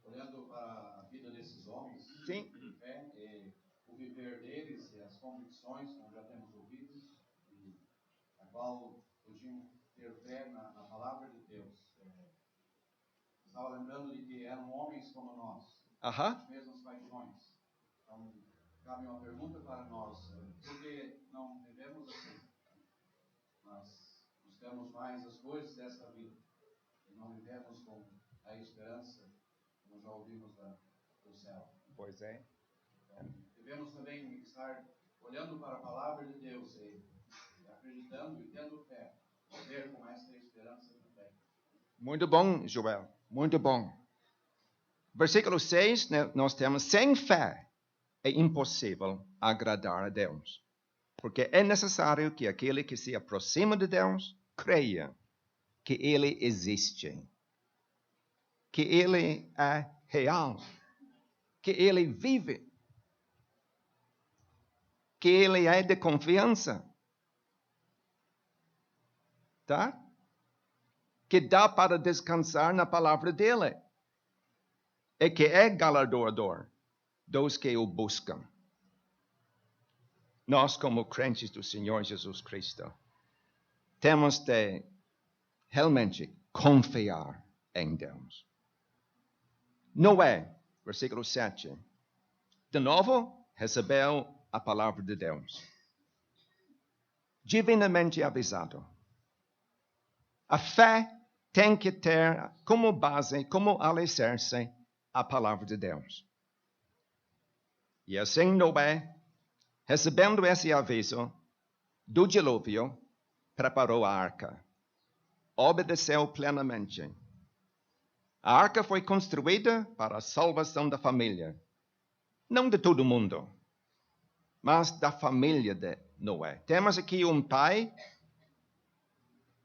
Olhando para a vida desses homens, Sim. de fé, o viver deles e as convicções, como já temos ouvido, e a qual podiam ter fé na palavra de Deus. Estava lembrando de que eram homens como nós, as mesmas paixões. Então, cabe uma pergunta para nós: por que não vivemos assim? Nós buscamos mais as coisas desta vida e não vivemos com a esperança, como já ouvimos do céu. Pois é. Então, devemos também estar olhando para a palavra de Deus e acreditando e tendo fé, viver com esta esperança também. Muito bom, Joel. Muito bom. Versículo 6, nós temos: sem fé é impossível agradar a Deus. Porque é necessário que aquele que se aproxima de Deus creia que Ele existe, que Ele é real, que Ele vive, que Ele é de confiança, tá? Que dá para descansar na palavra dele, e que é galardoador dos que o buscam. Nós, como crentes do Senhor Jesus Cristo, temos de realmente confiar em Deus. Noé, versículo 7. De novo, recebeu a palavra de Deus. Divinamente avisado. A fé tem que ter como base, como alicerce, a palavra de Deus. E assim Noé, recebendo esse aviso do dilúvio, preparou a arca. Obedeceu plenamente. A arca foi construída para a salvação da família. Não de todo mundo, mas da família de Noé. Temos aqui um pai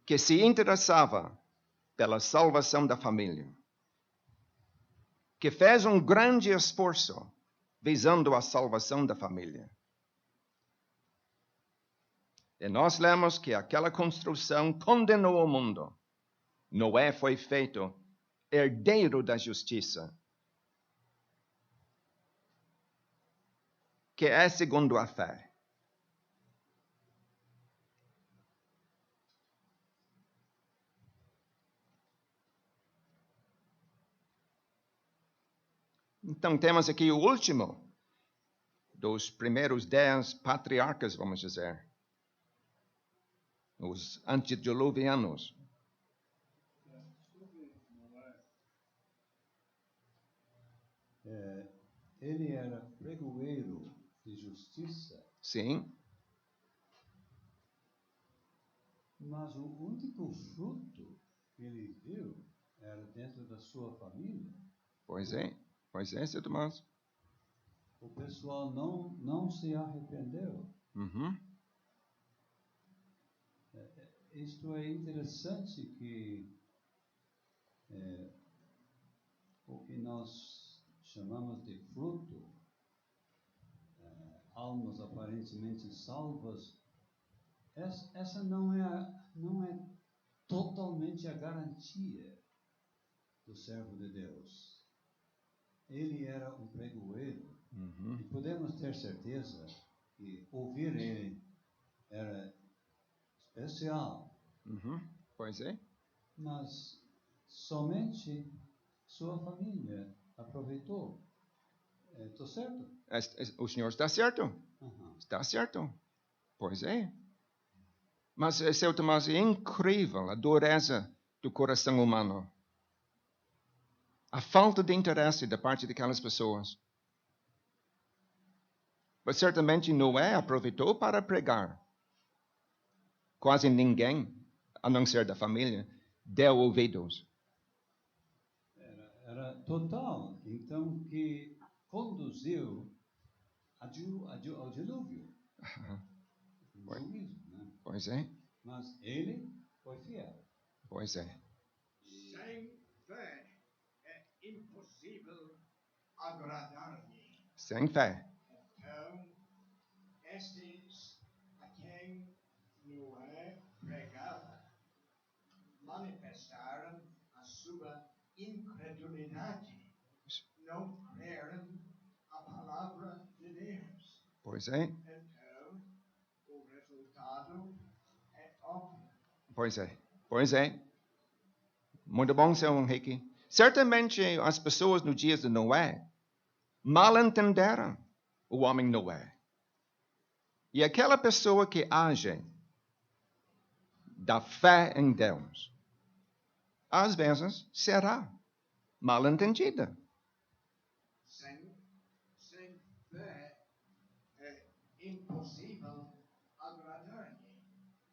que se interessava pela salvação da família, que fez um grande esforço visando a salvação da família. E nós lemos que aquela construção condenou o mundo. Noé foi feito herdeiro da justiça, que é segundo a fé. Então, temos aqui o último dos primeiros 10 patriarcas, vamos dizer. Os antediluvianos. Ele era pregoeiro de justiça. Sim. Mas o único fruto que ele viu era dentro da sua família. Pois é, seu Tomás. O pessoal não se arrependeu. Uhum. Isto é interessante que o que nós chamamos de fruto, almas aparentemente salvas, essa não é totalmente a garantia do servo de Deus. Ele era um pregoeiro. Uhum. E podemos ter certeza que ouvir ele era especial. Uhum. Pois é. Mas somente sua família aproveitou. Estou certo? O senhor está certo. Uhum. Está certo. Pois é. Mas, seu Tomás, é incrível a dureza do coração humano. A falta de interesse da parte daquelas pessoas. Mas certamente Noé aproveitou para pregar. Quase ninguém, a não ser da família, deu ouvidos. Era total, então, que conduziu ao dilúvio. Pois. Juízo, né? Pois é, Mas ele foi fiel. pois é. Sem fé é impossível agradar-lhe. Sem fé. Então, estes a quem Noé pregava manifestaram a sua incredulidade. Não creram a palavra de Deus. Pois é, Então, o resultado é óbvio. pois é, pois é. Muito bom, seu Henrique. Certamente as pessoas nos dias de Noé mal entenderam o homem Noé. E aquela pessoa que age da fé em Deus, às vezes será mal entendida. Sem fé é impossível agradar-lhe.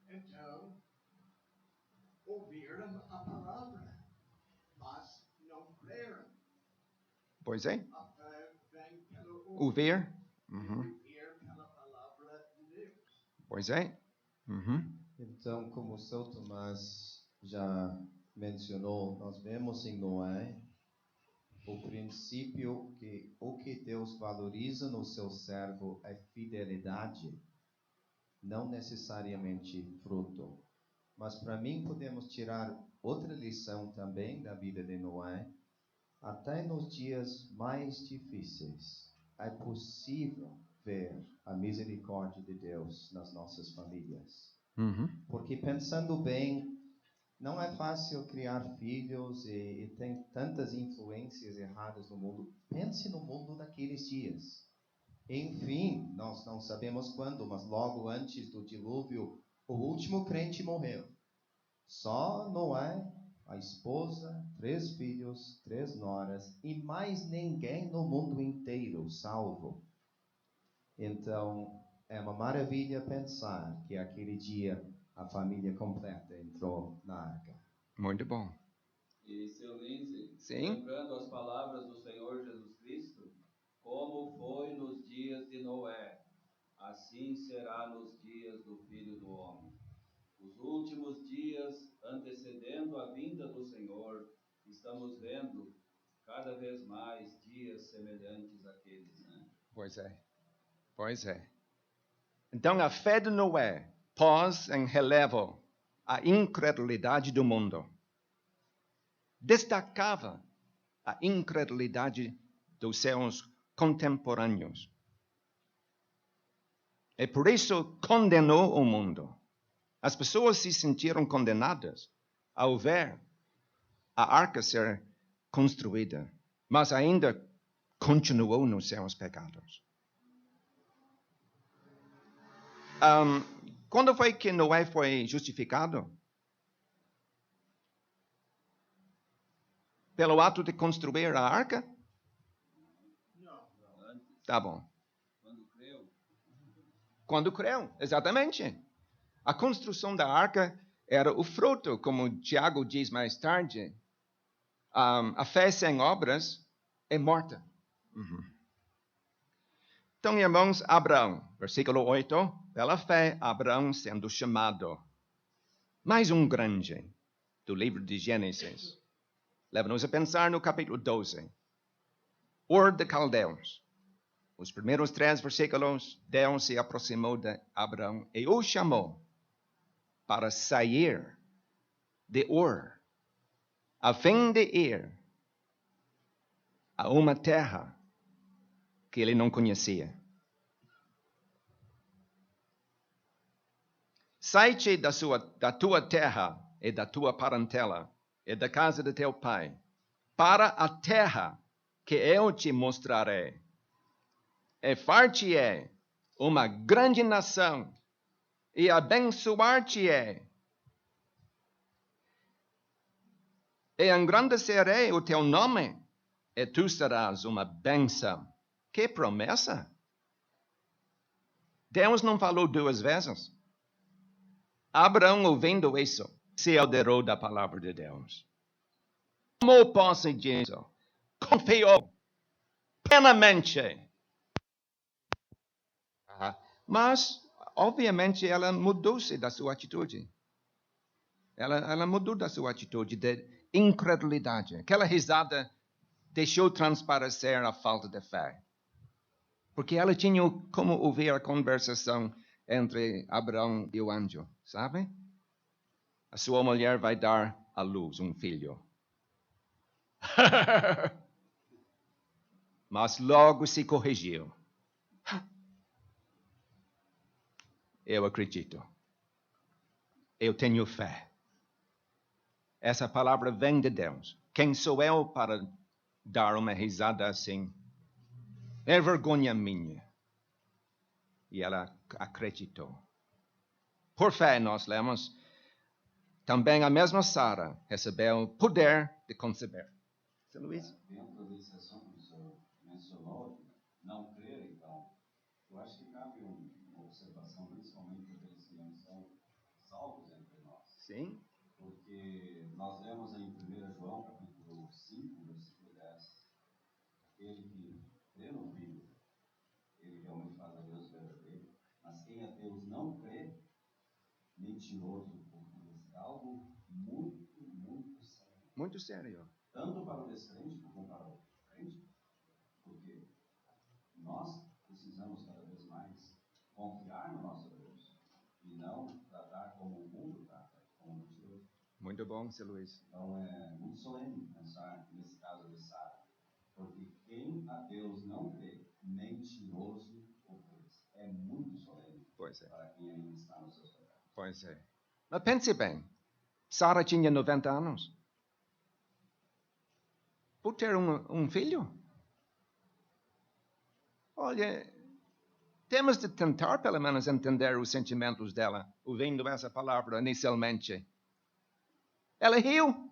Então, ouviram a palavra, mas não creram. Pois é, A fé vem pelo ouvir. ouvir pela palavra de Deus. Pois é. Então, como o seu Tomás já mencionou, nós vemos em Noé o princípio que o que Deus valoriza no seu servo é fidelidade, não necessariamente fruto. Mas para mim podemos tirar outra lição também da vida de Noé. Até nos dias mais difíceis é possível ver a misericórdia de Deus nas nossas famílias. Porque pensando bem, não é fácil criar filhos e tem tantas influências erradas no mundo. Pense no mundo daqueles dias. Enfim, nós não sabemos quando, mas logo antes do dilúvio, o último crente morreu. Só Noé, a esposa, 3 filhos, 3 noras e mais ninguém no mundo inteiro salvo. Então, é uma maravilha pensar que aquele dia a família completa entrou na arca. Muito bom. E, seu Lindsay, Sim. lembrando as palavras do Senhor Jesus Cristo, como foi nos dias de Noé, assim será nos dias do Filho do Homem. Os últimos dias, antecedendo a vinda do Senhor, estamos vendo cada vez mais dias semelhantes àqueles, né? Pois é. Pois é. Então a fé de Noé pôs em relevo a incredulidade do mundo. Destacava a incredulidade dos seus contemporâneos. E por isso condenou o mundo. As pessoas se sentiram condenadas ao ver a arca ser construída, mas ainda continuou nos seus pecados. Quando foi que Noé foi justificado? Pelo ato de construir a arca? Não. Tá bom. Quando creu, Quando creu, exatamente. A construção da arca era o fruto, como Tiago diz mais tarde. A fé sem obras é morta. Então, irmãos, Abraão, versículo 8, pela fé, Abraão sendo chamado. Mais um grande do livro de Gênesis. Leva-nos a pensar no capítulo 12. Ur de Caldeus. Os primeiros 3 versículos, Deus se aproximou de Abraão e o chamou para sair de Ur, a fim de ir a uma terra que ele não conhecia. Sai-te da tua terra e da tua parentela e da casa de teu pai, para a terra que eu te mostrarei. E far-te-ei uma grande nação, e abençoar-te-ei. E engrandecerei o teu nome, e tu serás uma bênção. Que promessa! Deus não falou 2 vezes. Abraão, ouvindo isso, se alterou da palavra de Deus. Tomou posse disso. Confiou plenamente. Mas, obviamente, ela mudou-se da sua atitude. Ela mudou da sua atitude de incredulidade. Aquela risada deixou transparecer a falta de fé. Porque ela tinha como ouvir a conversação entre Abraão e o anjo, sabe? A sua mulher vai dar à luz um filho. Mas logo se corrigiu. Eu acredito. Eu tenho fé. Essa palavra vem de Deus. Quem sou eu para dar uma risada assim? É vergonha minha. E ela acreditou. Por fé, nós lemos, também a mesma Sara recebeu poder de conceber. São Luís? Dentro desse assunto que o senhor mencionou, não crer, então, eu acho que cabe uma observação, principalmente daqueles que não são salvos entre nós. Sim. Porque nós lemos em 1 João, capítulo 5, versículo 10, aquele que crê no Filho, ele realmente faz a Deus verdadeiro, mas quem a Deus não crê, mentiroso, porque é algo muito, muito sério. Muito sério. Tanto para o descrente como para o crente, porque nós precisamos cada vez mais confiar no nosso Deus e não tratar como o mundo trata, como mentiroso. Muito bom, seu Luís. Então é muito solene pensar nesse caso de Sara, porque quem a Deus não crê, mentiroso ou crente, é muito solene para quem ainda está nos seus pecados. Pois é. Mas pense bem, Sara tinha 90 anos. Por ter um filho? Olha, temos de tentar pelo menos entender os sentimentos dela, ouvindo essa palavra inicialmente. Ela riu.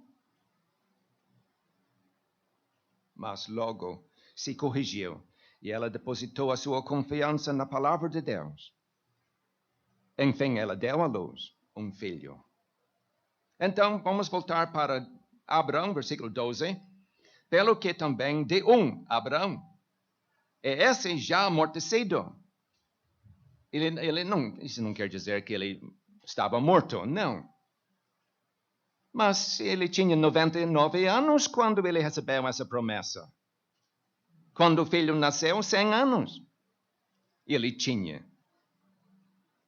Mas logo se corrigiu e ela depositou a sua confiança na palavra de Deus. Enfim, ela deu à luz um filho. Então, vamos voltar para Abraão, versículo 12. Pelo que também de Abraão, e esse já amortecido. Ele não, isso não quer dizer que ele estava morto, não. Mas ele tinha 99 anos quando ele recebeu essa promessa. Quando o filho nasceu, 100 anos. Ele tinha.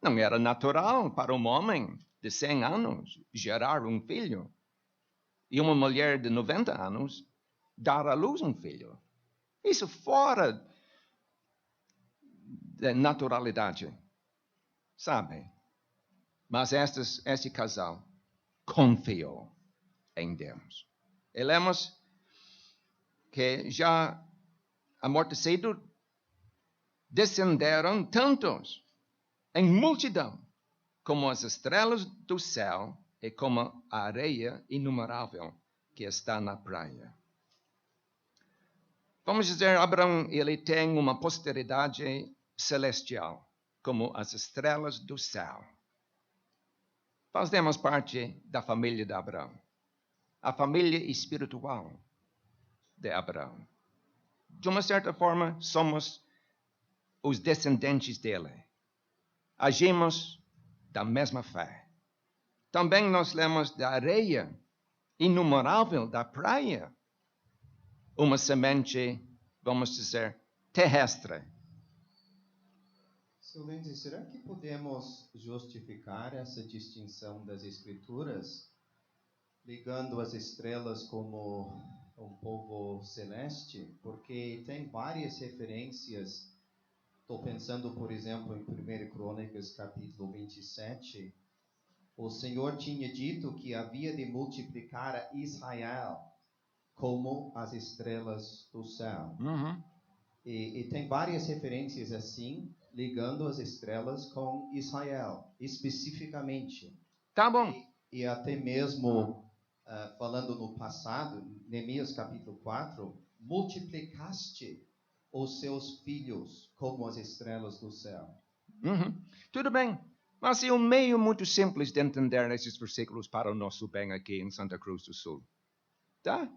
Não era natural para um homem de 100 anos gerar um filho. E uma mulher de 90 anos dar à luz um filho. Isso fora da naturalidade. Sabe? Mas este casal confiou em Deus. E lemos que já amortecido descenderam tantos em multidão como as estrelas do céu e como a areia inumerável que está na praia. Vamos dizer, Abraão, ele tem uma posteridade celestial, como as estrelas do céu. Fazemos parte da família de Abraão, a família espiritual de Abraão. De uma certa forma, somos os descendentes dele. Agimos da mesma fé. Também nós lemos da areia inumerável da praia, uma semente, vamos dizer, terrestre. Seu Lindsay, será que podemos justificar essa distinção das Escrituras, ligando as estrelas como um povo celeste? Porque tem várias referências. Estou pensando, por exemplo, em 1 Crônicas, capítulo 27. O Senhor tinha dito que havia de multiplicar a Israel como as estrelas do céu. Uhum. E tem várias referências assim, ligando as estrelas com Israel. especificamente. Tá bom. E até mesmo, falando no passado, Neemias capítulo 4, multiplicaste os seus filhos como as estrelas do céu. Uhum. Tudo bem. Mas é um meio muito simples de entender esses versículos para o nosso bem aqui em Santa Cruz do Sul. Tá?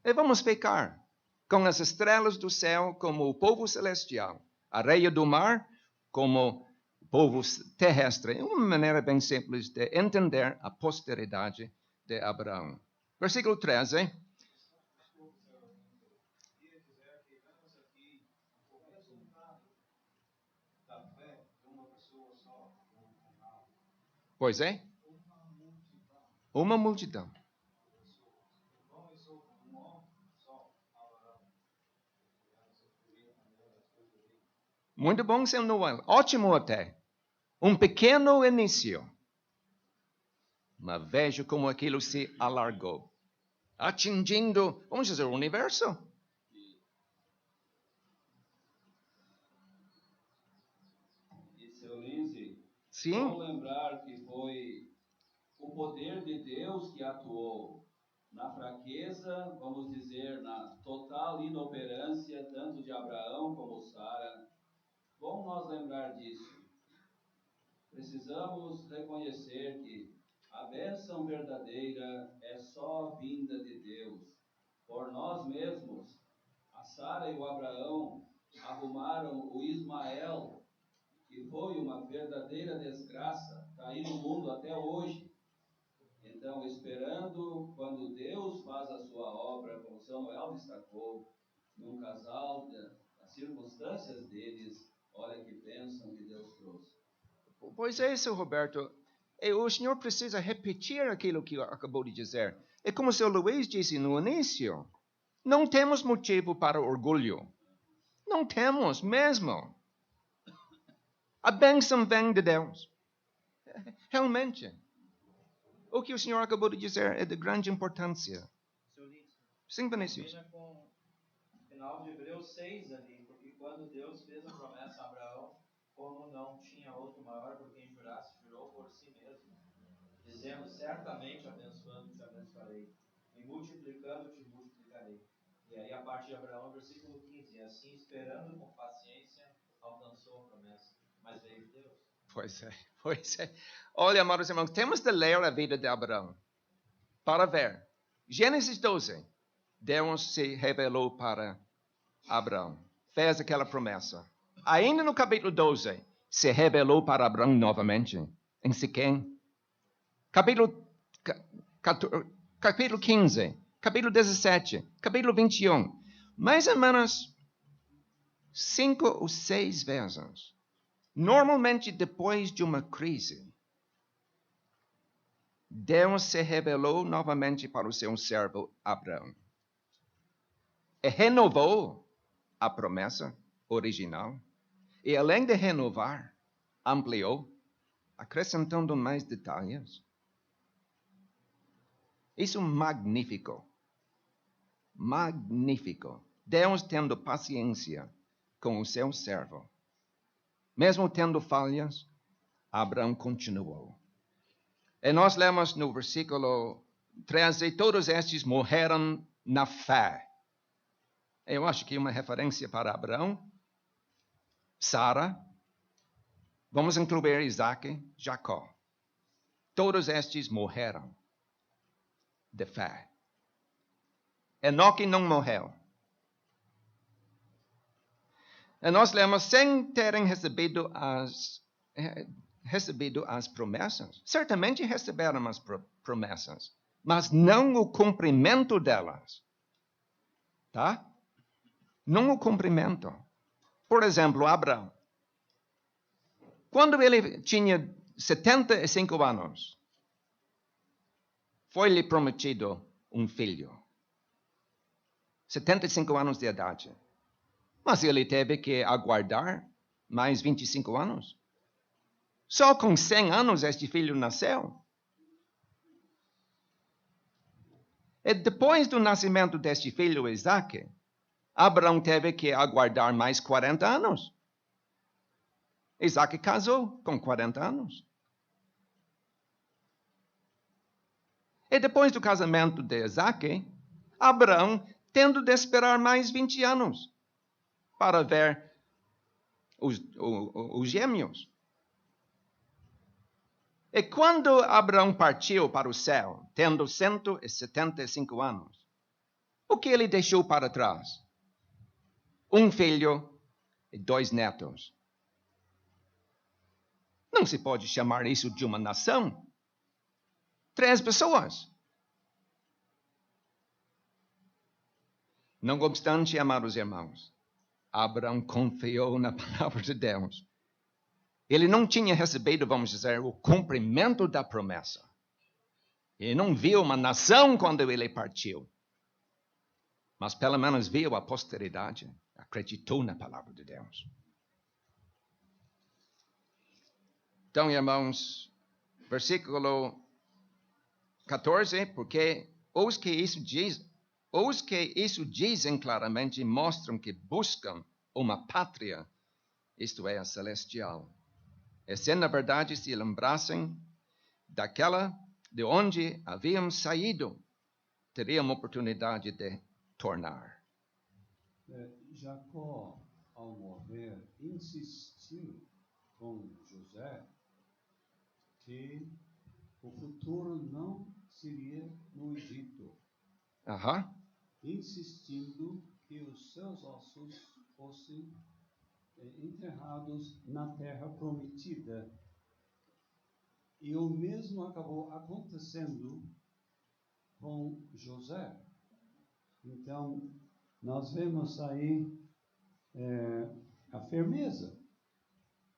E vamos ficar com as estrelas do céu como o povo celestial, a areia do mar como o povo terrestre. É uma maneira bem simples de entender a posteridade de Abraão. Versículo 13. Pois é. Uma multidão. Muito bom, seu Noel. Ótimo até. Um pequeno início. Mas veja como aquilo se alargou. Atingindo, vamos dizer, o universo. E seu Lindsay, Sim. vamos lembrar que foi o poder de Deus que atuou na fraqueza, vamos dizer, na total inoperância, tanto de Abraão como Sara. Bom nós lembrar disso. Precisamos reconhecer que a bênção verdadeira é só vinda de Deus. Por nós mesmos, a Sara e o Abraão arrumaram o Ismael, que foi uma verdadeira desgraça, está aí no mundo até hoje. Então, esperando quando Deus faz a sua obra, como Samuel destacou, num casal, das circunstâncias deles, olha que bênção que Deus trouxe. Pois é isso, Roberto. E o senhor precisa repetir aquilo que acabou de dizer. É como o seu Luiz disse no início. Não temos motivo para orgulho. Não temos mesmo. A bênção vem de Deus. Realmente. O que o senhor acabou de dizer é de grande importância. Sim, Vinícius. Termina com o final de Hebreus 6 ali, porque quando Deus fez a promessa a Abraão, como não tinha outro maior por quem jurasse, jurou por si mesmo, dizendo, certamente abençoando te abençoarei, e multiplicando te multiplicarei. E aí a parte de Abraão, versículo 15, e assim esperando com paciência, alcançou a promessa, mas veio de Deus. Pois é. Olha, amados irmãos, temos de ler a vida de Abraão para ver. Gênesis 12, Deus se revelou para Abraão, fez aquela promessa. Ainda no capítulo 12, se revelou para Abraão novamente, em Siquém. Capítulo 15, capítulo 17, capítulo 21. Mais ou menos 5 ou 6 vezes. Normalmente depois de uma crise, Deus se revelou novamente para o seu servo Abraão. E renovou a promessa original. E além de renovar, ampliou, acrescentando mais detalhes. Isso é magnífico. Magnífico. Deus tendo paciência com o seu servo. Mesmo tendo falhas, Abraão continuou. E nós lemos no versículo 13, todos estes morreram na fé. Eu acho que é uma referência para Abraão, Sara, vamos incluir Isaac, Jacó. Todos estes morreram de fé. Enoque não morreu. E nós lemos sem terem recebido as promessas. Certamente receberam as promessas, mas não o cumprimento delas. Tá? Não o cumprimento. Por exemplo, Abraão. Quando ele tinha 75 anos, foi-lhe prometido um filho. 75 anos de idade. Mas ele teve que aguardar mais 25 anos. Só com 100 anos este filho nasceu. E depois do nascimento deste filho, Isaac, Abraão teve que aguardar mais 40 anos. Isaac casou com 40 anos. E depois do casamento de Isaac, Abraão tendo de esperar mais 20 anos para ver os gêmeos. E quando Abraão partiu para o céu, tendo 175 anos, o que ele deixou para trás? Um filho e 2 netos. Não se pode chamar isso de uma nação. 3 pessoas. Não obstante, amados irmãos, Abraão confiou na palavra de Deus. Ele não tinha recebido, vamos dizer, o cumprimento da promessa. Ele não viu uma nação quando ele partiu. Mas pelo menos viu a posteridade. Acreditou na palavra de Deus. Então, irmãos, versículo 14, porque os que isso dizem claramente mostram que buscam uma pátria, isto é, a celestial. E se na verdade se lembrassem daquela de onde haviam saído, teriam oportunidade de tornar. Jacó, ao morrer, insistiu com José que o futuro não seria no Egito. Insistindo que os seus ossos fossem enterrados na terra prometida. E o mesmo acabou acontecendo com José. Então, nós vemos aí a firmeza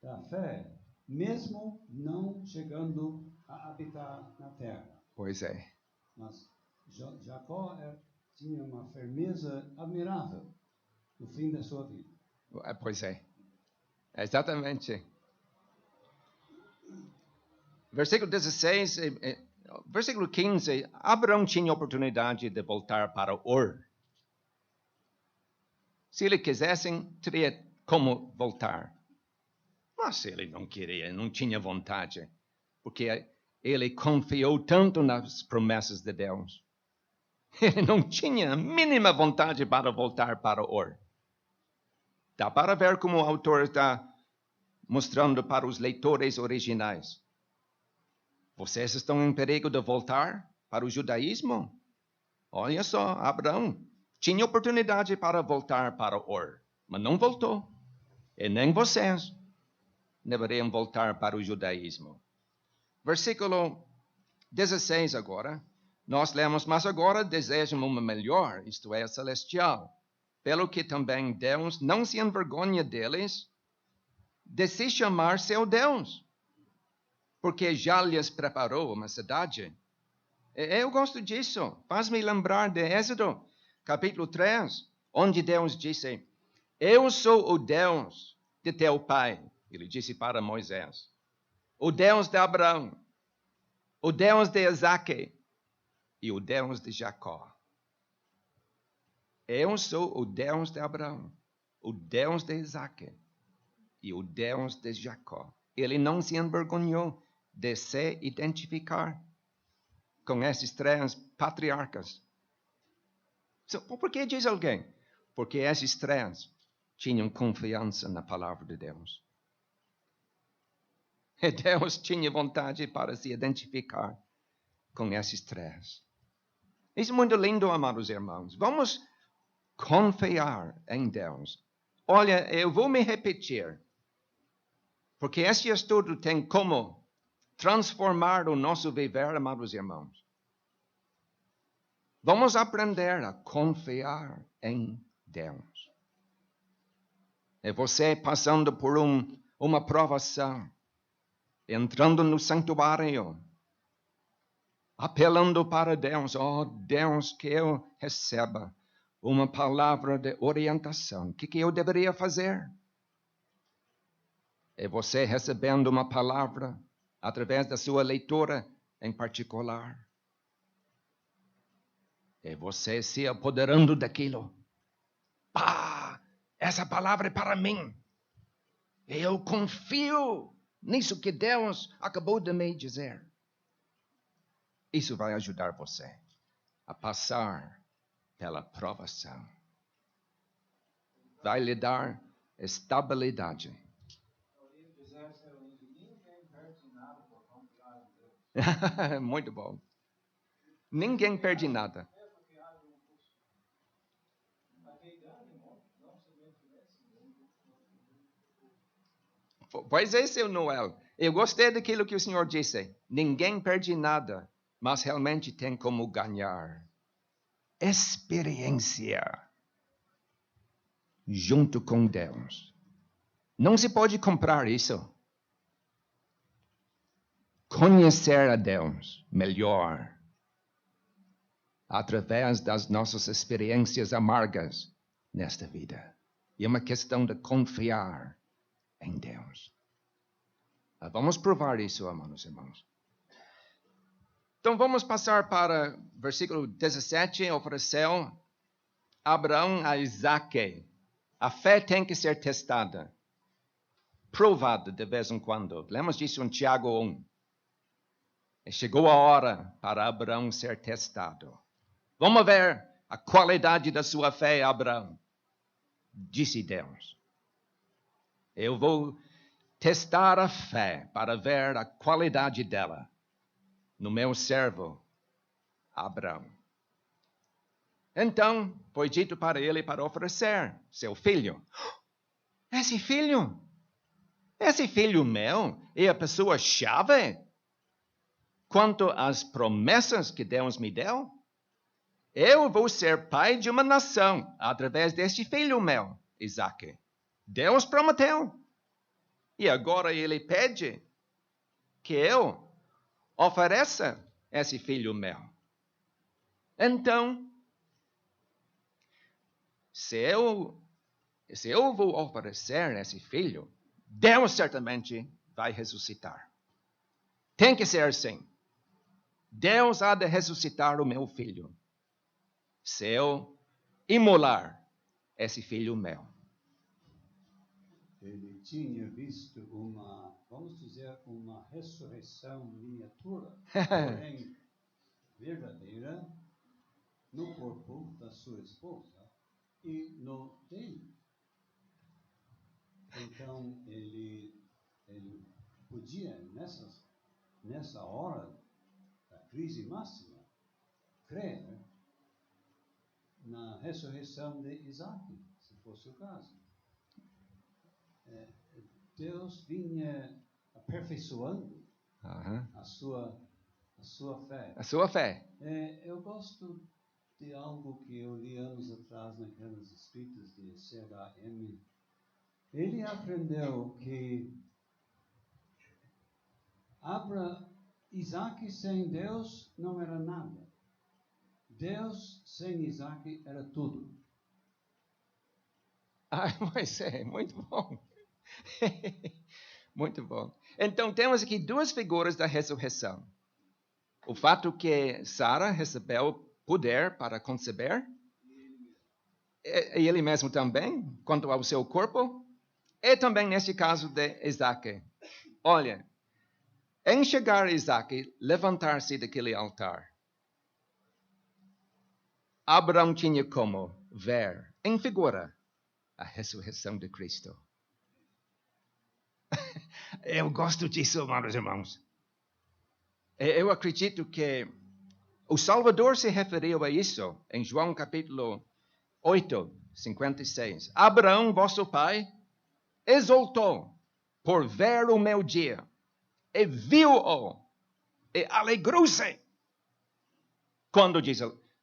da fé, mesmo não chegando a habitar na terra. Pois é. Mas Jacó tinha uma firmeza admirável no fim da sua vida. Pois é. Exatamente. Versículo 16, versículo 15, Abraão tinha oportunidade de voltar para Ur. Se ele quisesse, teria como voltar. Mas ele não queria, não tinha vontade, porque ele confiou tanto nas promessas de Deus. Ele não tinha a mínima vontade para voltar para Ur. Dá para ver como o autor está mostrando para os leitores originais. Vocês estão em perigo de voltar para o judaísmo? Olha só, Abraão tinha oportunidade para voltar para Ur, mas não voltou. E nem vocês deveriam voltar para o judaísmo. Versículo 16 agora. Nós lemos, mas agora desejam uma melhor, isto é, celestial. Pelo que também Deus não se envergonha deles de se chamar seu Deus, porque já lhes preparou uma cidade. Eu gosto disso. Faz-me lembrar de Êxodo, capítulo 3, onde Deus disse, eu sou o Deus de teu pai. Ele disse para Moisés, o Deus de Abraão, o Deus de Isaac e o Deus de Jacó. Eu sou o Deus de Abraão, o Deus de Isaac e o Deus de Jacó. Ele não se envergonhou de se identificar com esses 3 patriarcas. Por que diz alguém? Porque esses 3 tinham confiança na palavra de Deus. E Deus tinha vontade para se identificar com esses 3. Isso é muito lindo, amados irmãos. Vamos confiar em Deus. Olha, eu vou me repetir, porque esse estudo tem como transformar o nosso viver, amados irmãos. Vamos aprender a confiar em Deus. É você passando por uma provação, entrando no santuário, apelando para Deus. Oh, Deus, que eu receba uma palavra de orientação. O que eu deveria fazer? É você recebendo uma palavra através da sua leitura em particular. É você se apoderando daquilo. Essa palavra é para mim. Eu confio nisso que Deus acabou de me dizer. Isso vai ajudar você a passar pela provação. Vai lhe dar estabilidade. Ninguém perde nada por confiar em Deus. Muito bom. Ninguém perde nada. Mesmo que haja custo. Mas quem ganha, não somente nesse mundo. Pois é, seu Noel. Eu gostei daquilo que o Senhor disse. Ninguém perde nada, mas realmente tem como ganhar. Experiência junto com Deus. Não se pode comprar isso. Conhecer a Deus melhor através das nossas experiências amargas nesta vida. E é uma questão de confiar em Deus. Vamos provar isso, amados irmãos. Então vamos passar para versículo 17. Ofereceu Abraão a Isaque. A fé tem que ser testada, provada de vez em quando. Lemos disso em Tiago 1. E chegou a hora para Abraão ser testado. Vamos ver a qualidade da sua fé, Abraão. Disse Deus. Eu vou testar a fé para ver a qualidade dela no meu servo, Abraão. Então, foi dito para ele para oferecer seu filho. Esse filho meu é a pessoa-chave quanto às promessas que Deus me deu. Eu vou ser pai de uma nação através deste filho meu, Isaque. Deus prometeu. E agora ele pede que eu ofereça esse filho meu. Então, se eu vou oferecer esse filho, Deus certamente vai ressuscitar. Tem que ser assim. Deus há de ressuscitar o meu filho, se eu imolar esse filho meu. Ele tinha visto vamos dizer, uma ressurreição miniatura, porém verdadeira, no corpo da sua esposa e no dele. Então, ele podia, nessa hora da crise máxima, crer na ressurreição de Isaac, se fosse o caso. Deus vinha aperfeiçoando a sua fé. A sua fé. Eu gosto de algo que eu li anos atrás naquelas escritas de C.H.M. Ele aprendeu que Isaac sem Deus não era nada. Deus sem Isaac era tudo. Mas é muito bom. Muito bom. Então, temos aqui duas figuras da ressurreição. O fato que Sara recebeu poder para conceber, e ele mesmo também, quanto ao seu corpo, e também nesse caso de Isaac. Olha, em chegar Isaac, levantar-se daquele altar, Abraão tinha como ver, em figura, a ressurreição de Cristo. Eu gosto disso, amados irmãos. Eu acredito que o Salvador se referiu a isso em João capítulo 8, 56. Abraão, vosso pai, exultou por ver o meu dia, e viu-o, e alegrou-se. Quando diz,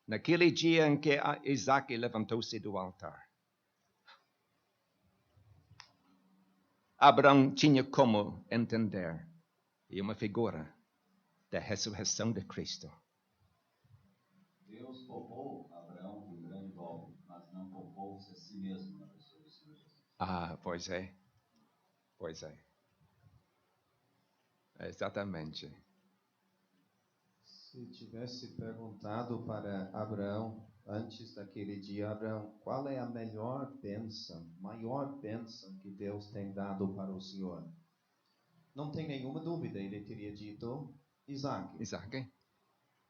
naquele dia em que Isaac levantou-se do altar. Abraão tinha como entender, e uma figura da ressurreição de Cristo. Deus poupou Abraão de um grande golpe, mas não poupou-se a si mesmo na pessoa do Senhor Jesus. Pois é. Pois é. Exatamente. Se tivesse perguntado para Abraão, antes daquele dia, Abraão, qual é a maior bênção que Deus tem dado para o Senhor? Não tem nenhuma dúvida, ele teria dito Isaac. Isaac.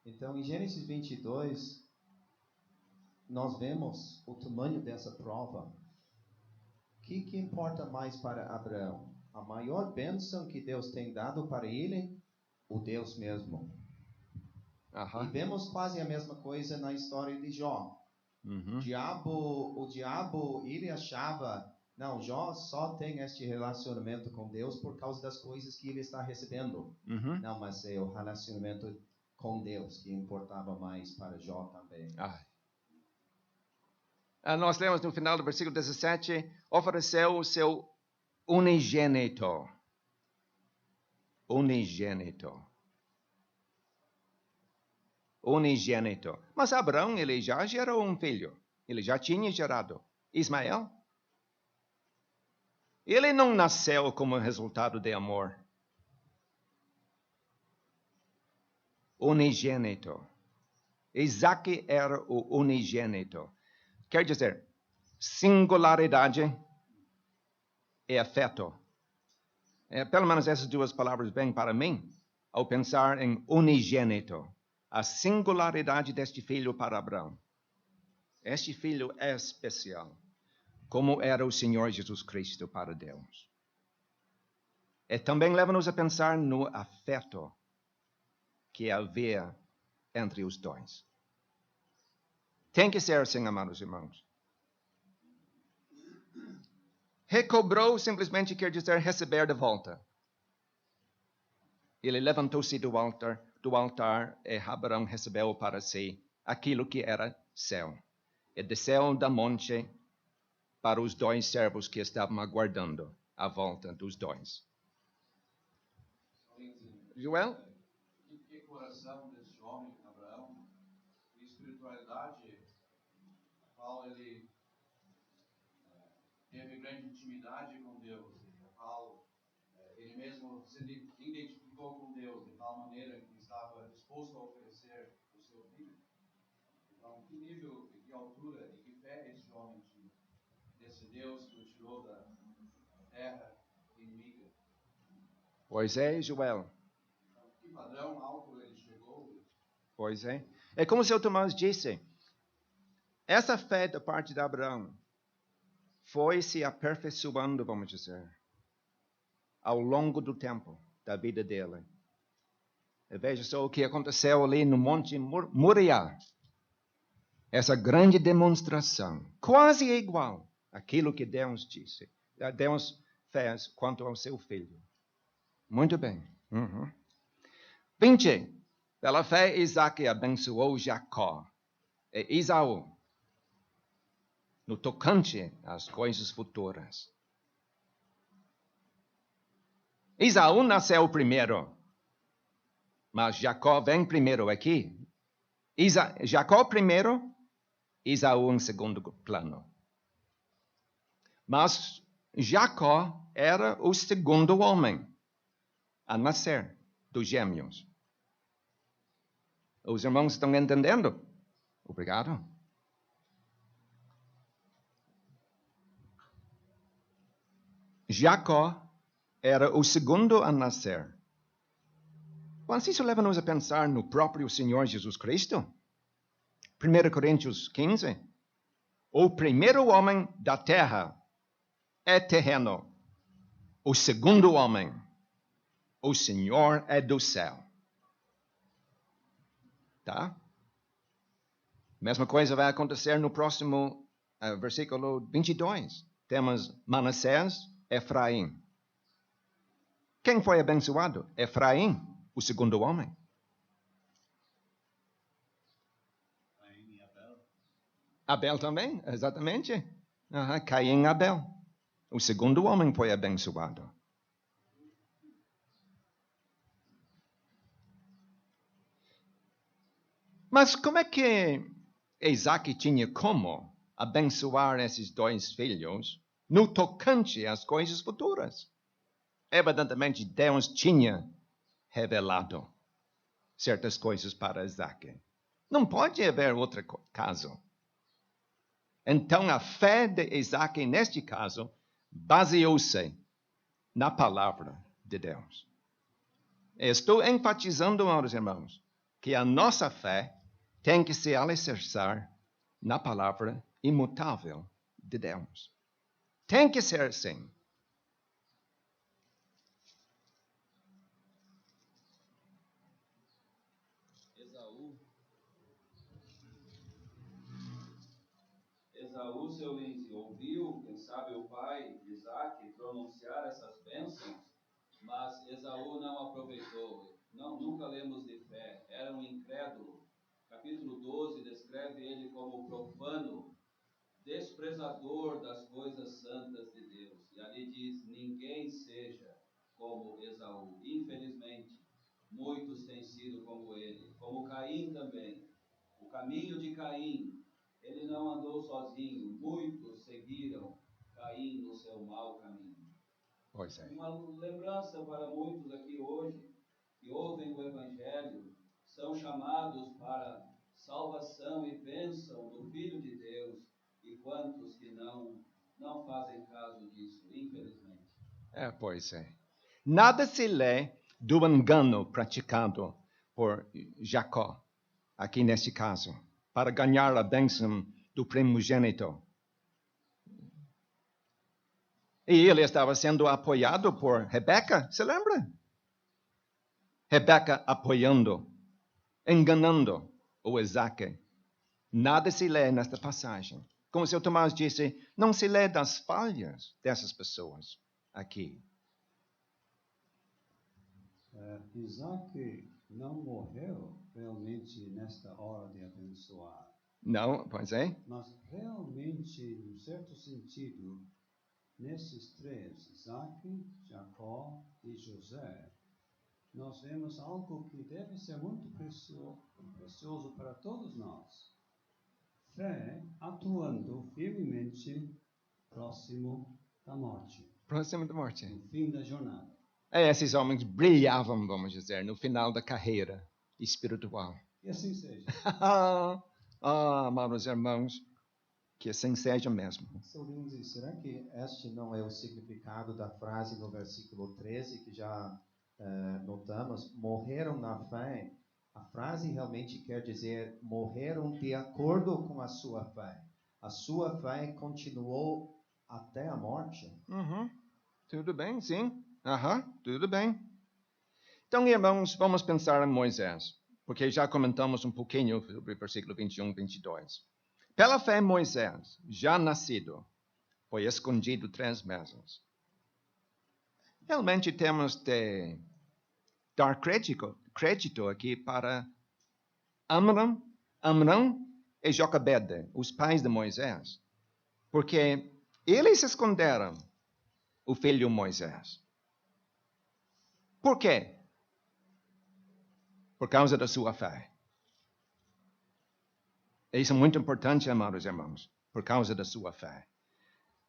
Então, em Gênesis 22, nós vemos o tamanho dessa prova. O que importa mais para Abraão? A maior bênção que Deus tem dado para ele, o Deus mesmo. E vemos quase a mesma coisa na história de Jó. O diabo, ele achava, não, Jó só tem este relacionamento com Deus por causa das coisas que ele está recebendo. Não, mas é o relacionamento com Deus que importava mais para Jó também. Nós lemos no final do versículo 17, ofereceu o seu unigênito. Unigênito. Mas Abraão, ele já gerou um filho. Ele já tinha gerado Ismael. Ele não nasceu como resultado de amor. Unigênito. Isaac era o unigênito. Quer dizer, singularidade e afeto. Pelo menos essas duas palavras vêm para mim ao pensar em unigênito. A singularidade deste filho para Abraão. Este filho é especial, como era o Senhor Jesus Cristo para Deus. E também leva-nos a pensar no afeto que havia entre os dois. Tem que ser assim, amados irmãos. Recobrou simplesmente quer dizer receber de volta. Ele levantou-se do altar e Abraão recebeu para si aquilo que era seu. E desceu da monte para os dois servos que estavam aguardando a volta dos dois. Joel? Que coração desse homem, Abraão, que espiritualidade, a qual ele teve grande intimidade com Deus, a qual ele mesmo se identificou com Deus de tal maneira que estava disposto a oferecer o seu filho. Então, que nível, que altura e que fé esse homem tinha desse Deus que o tirou da terra inimiga? Pois é, Joel. Então, que padrão alto ele chegou? Pois é. É como o seu Tomás disse, essa fé da parte de Abraão foi se aperfeiçoando, vamos dizer, ao longo do tempo da vida dele. E veja só o que aconteceu ali no Monte Moriá. Essa grande demonstração, quase igual àquilo que Deus disse. Deus fez quanto ao seu filho. Muito bem. 20. Pela fé, Isaac abençoou Jacó e Esaú no tocante às coisas futuras. Esaú nasceu primeiro, mas Jacó vem primeiro aqui. Jacó primeiro, Esaú em segundo plano. Mas Jacó era o segundo homem a nascer dos gêmeos. Os irmãos estão entendendo? Obrigado. Jacó era o segundo a nascer. Mas isso leva-nos a pensar no próprio Senhor Jesus Cristo. 1 Coríntios 15. O primeiro homem da terra é terreno. O segundo homem, o Senhor é do céu. Tá? Mesma coisa vai acontecer no próximo versículo 22. Temos Manassés, Efraim. Quem foi abençoado? Efraim, o segundo homem. Caim e Abel. Abel também, exatamente. Caim e Abel. O segundo homem foi abençoado. Mas como é que Isaac tinha como abençoar esses dois filhos no tocante às coisas futuras? Evidentemente, Deus tinha revelado certas coisas para Isaac. Não pode haver outro caso. Então, a fé de Isaac, neste caso, baseou-se na palavra de Deus. Estou enfatizando, meus irmãos, que que a nossa fé tem que se alicerçar na palavra imutável de Deus. Tem que ser assim. Esaú, seu Lindsay, ouviu, quem sabe, o pai de Isaac pronunciar essas bênçãos, mas Esaú não aproveitou. Não, nunca lemos de fé, era um incrédulo. Capítulo 12 descreve ele como profano, desprezador das coisas santas de Deus. E ali diz, ninguém seja como Esaú. Infelizmente, muitos têm sido como ele, como Caim também. O caminho de Caim, ele não andou sozinho, muitos seguiram Caim no seu mau caminho. Pois é. Uma lembrança para muitos aqui hoje, que ouvem o Evangelho, são chamados para salvação e bênção do Filho de Deus, e quantos que não fazem caso disso, infelizmente. Pois é. Nada se lê do engano praticado por Jacó, aqui nesse caso, para ganhar a bênção do primogênito. E ele estava sendo apoiado por Rebeca, se lembra? Rebeca apoiando, enganando o Isaac. Nada se lê nesta passagem. Como o seu Tomás disse, não se lê das falhas dessas pessoas aqui. Isaac não morreu realmente nesta hora de abençoar. Não, pois é. Mas realmente, em um certo sentido, nesses três, Isaac, Jacó e José, nós vemos algo que deve ser muito precioso para todos nós. Fé atuando firmemente próximo da morte. Próximo da morte. No fim da jornada. Esses homens brilhavam, vamos dizer, no final da carreira espiritual. E assim seja. Amados irmãos, que assim seja mesmo. Seu Lindsay, será que este não é o significado da frase no versículo 13 que já notamos? Morreram na fé. A frase realmente quer dizer morreram de acordo com a sua fé. A sua fé continuou até a morte. Tudo bem, sim. Tudo bem. Então, irmãos, vamos pensar em Moisés, porque já comentamos um pouquinho sobre o versículo 21 e 22. Pela fé, Moisés, já nascido, foi escondido 3 meses. Realmente temos de dar crédito aqui para Amram e Joquebede, os pais de Moisés, porque eles esconderam o filho Moisés. Por quê? Por causa da sua fé. Isso é muito importante, amados irmãos, por causa da sua fé.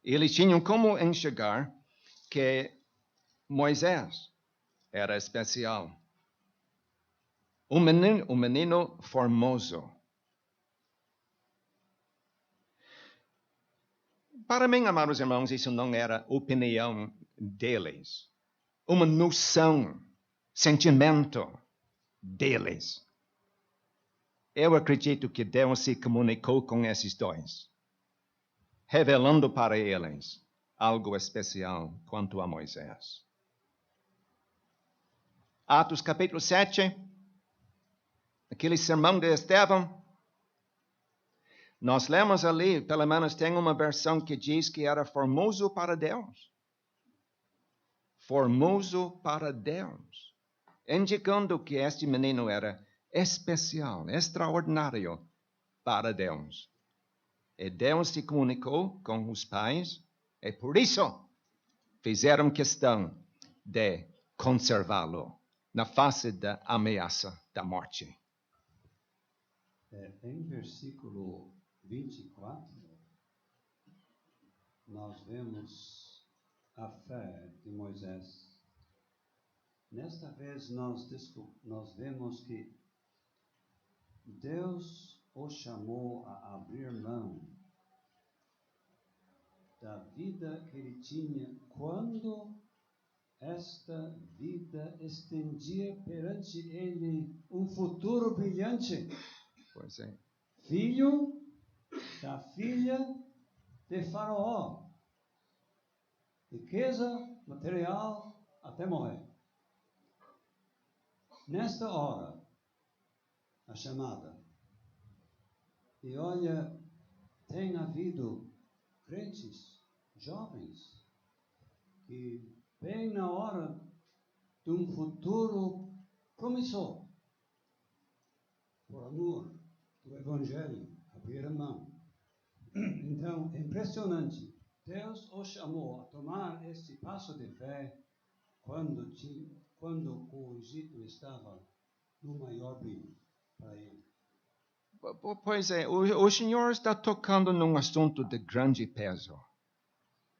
Eles tinham como enxergar que Moisés era especial. Um menino formoso. Para mim, amados irmãos, isso não era opinião deles. Uma noção, sentimento deles. Eu acredito que Deus se comunicou com esses dois, revelando para eles algo especial quanto a Moisés. Atos capítulo 7, aquele sermão de Estevão, nós lemos ali, pelo menos tem uma versão que diz que era formoso para Deus. Formoso para Deus. Indicando que este menino era especial, extraordinário para Deus. E Deus se comunicou com os pais, e por isso fizeram questão de conservá-lo na face da ameaça da morte. Em versículo 24, nós vemos a fé de Moisés. Nesta vez nós vemos que Deus o chamou a abrir mão da vida que ele tinha quando esta vida estendia perante ele futuro brilhante. Pois é. Filho da filha de Faraó. Riqueza material até morrer. Nesta hora, a chamada. E olha, tem havido crentes jovens que bem na hora de futuro promissor, por amor do Evangelho, abrir a mão. Então, é impressionante. Deus o chamou a tomar este passo de fé quando o Egito estava no maior brilho para ele. Pois é, o Senhor está tocando num assunto de grande peso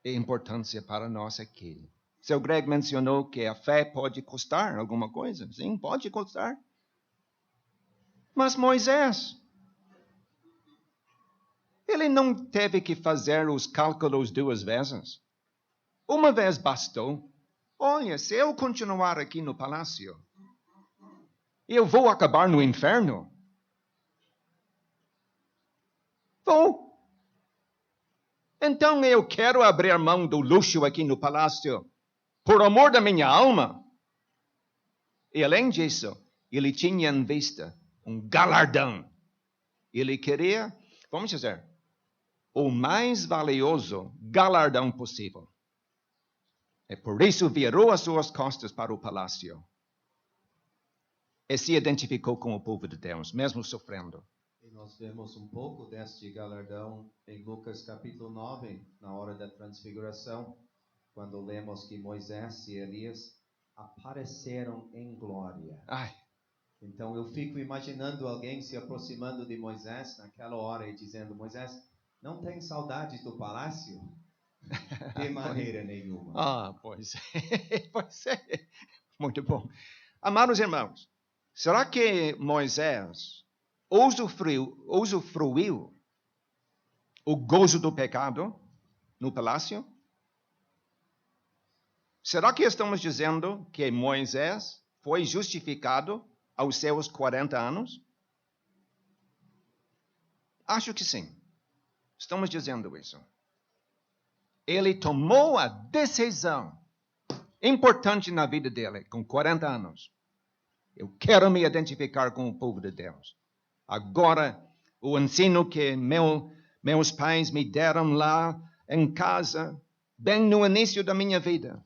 e importância para nós aqui. Seu Greg mencionou que a fé pode custar alguma coisa. Sim, pode custar. Mas Moisés, ele não teve que fazer os cálculos 2 vezes. Uma vez bastou. Olha, se eu continuar aqui no palácio, eu vou acabar no inferno. Vou. Então eu quero abrir mão do luxo aqui no palácio, por amor da minha alma. E além disso, ele tinha em vista um galardão. Ele queria, vamos dizer, o mais valioso galardão possível. E por isso virou as suas costas para o palácio. E se identificou com o povo de Deus, mesmo sofrendo. E nós vemos um pouco deste galardão em Lucas capítulo 9, na hora da transfiguração, quando lemos que Moisés e Elias apareceram em glória. Ai, Então eu fico imaginando alguém se aproximando de Moisés naquela hora e dizendo: Moisés, não tem saudade do palácio? De maneira nenhuma. Ah, pois é. Pois é. Muito bom. Amados irmãos, será que Moisés usufruiu o gozo do pecado no palácio? Será que estamos dizendo que Moisés foi justificado aos seus 40 anos? Acho que sim. Estamos dizendo isso. Ele tomou a decisão importante na vida dele, com 40 anos. Eu quero me identificar com o povo de Deus. Agora, o ensino que meus pais me deram lá em casa, bem no início da minha vida,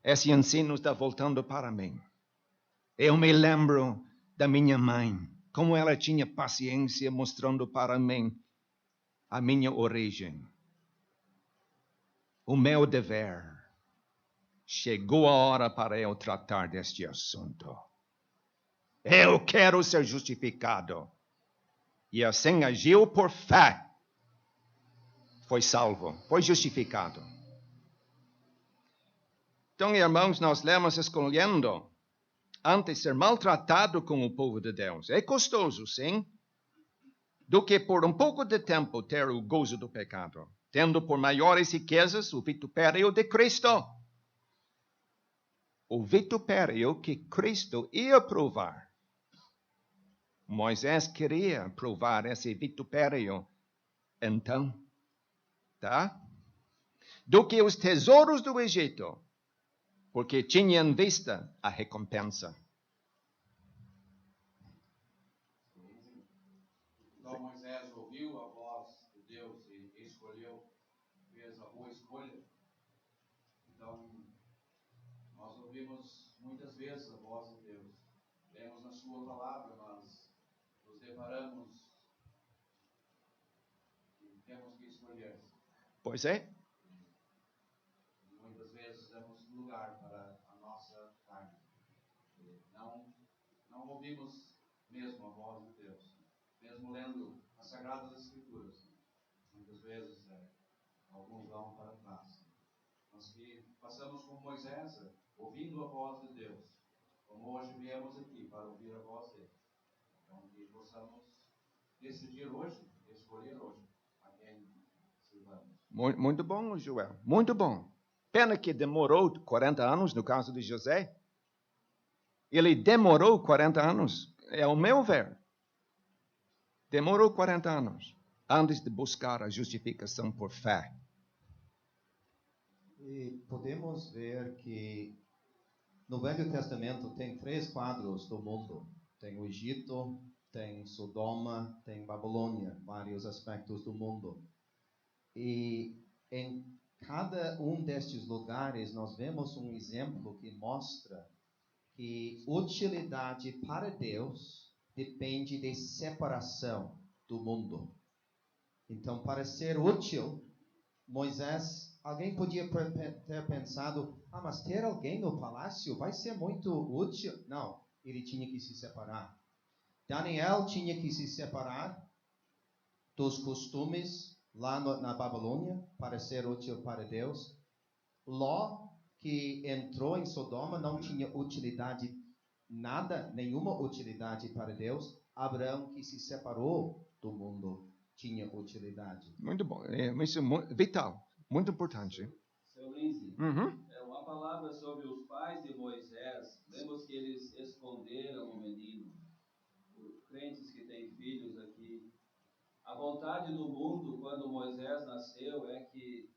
esse ensino está voltando para mim. Eu me lembro da minha mãe, como ela tinha paciência mostrando para mim a minha origem. O meu dever. Chegou a hora para eu tratar deste assunto. Eu quero ser justificado. E assim agiu por fé. Foi salvo, foi justificado. Então, irmãos, nós lemos escolhendo antes ser maltratado com o povo de Deus. É custoso, sim, do que por um pouco de tempo ter o gozo do pecado, tendo por maiores riquezas o vitupério de Cristo. O vitupério que Cristo ia provar. Moisés queria provar esse vitupério. Então, tá? Do que os tesouros do Egito, porque tinha em vista a recompensa. Então Moisés ouviu a voz de Deus e escolheu, fez a boa escolha. Então, nós ouvimos muitas vezes a voz de Deus. Lemos na sua palavra, mas nos deparamos e temos que escolher. Pois é. Muitas vezes damos lugar para a nossa carne. Não ouvimos mesmo a voz de Deus. Mesmo lendo as Sagradas Escrituras, muitas vezes alguns vão para trás. Nós que passamos como Moisés, ouvindo a voz de Deus, como hoje viemos aqui para ouvir a voz dele. Então, que possamos decidir hoje, escolher hoje a quem sirvamos. Muito bom, Joel. Muito bom. Pena que demorou 40 anos no caso de José. Ele demorou 40 anos, é o meu ver. Demorou 40 anos antes de buscar a justificação por fé. E podemos ver que no Velho Testamento tem 3 quadros do mundo. Tem o Egito, tem Sodoma, tem Babilônia, vários aspectos do mundo. E em cada um destes lugares nós vemos um exemplo que mostra que utilidade para Deus depende de separação do mundo. Então, para ser útil, Moisés, alguém podia ter pensado, mas ter alguém no palácio vai ser muito útil. Não, ele tinha que se separar. Daniel tinha que se separar dos costumes lá na Babilônia para ser útil para Deus. Ló, que entrou em Sodoma, não tinha utilidade, nenhuma utilidade para Deus. Abraão, que se separou do mundo, tinha utilidade. Muito bom, isso é vital, muito importante. Seu Lindsay, Uhum. uma palavra sobre os pais de Moisés. Lemos que eles esconderam o menino. Os crentes que têm filhos aqui. A vontade do mundo, quando Moisés nasceu, é que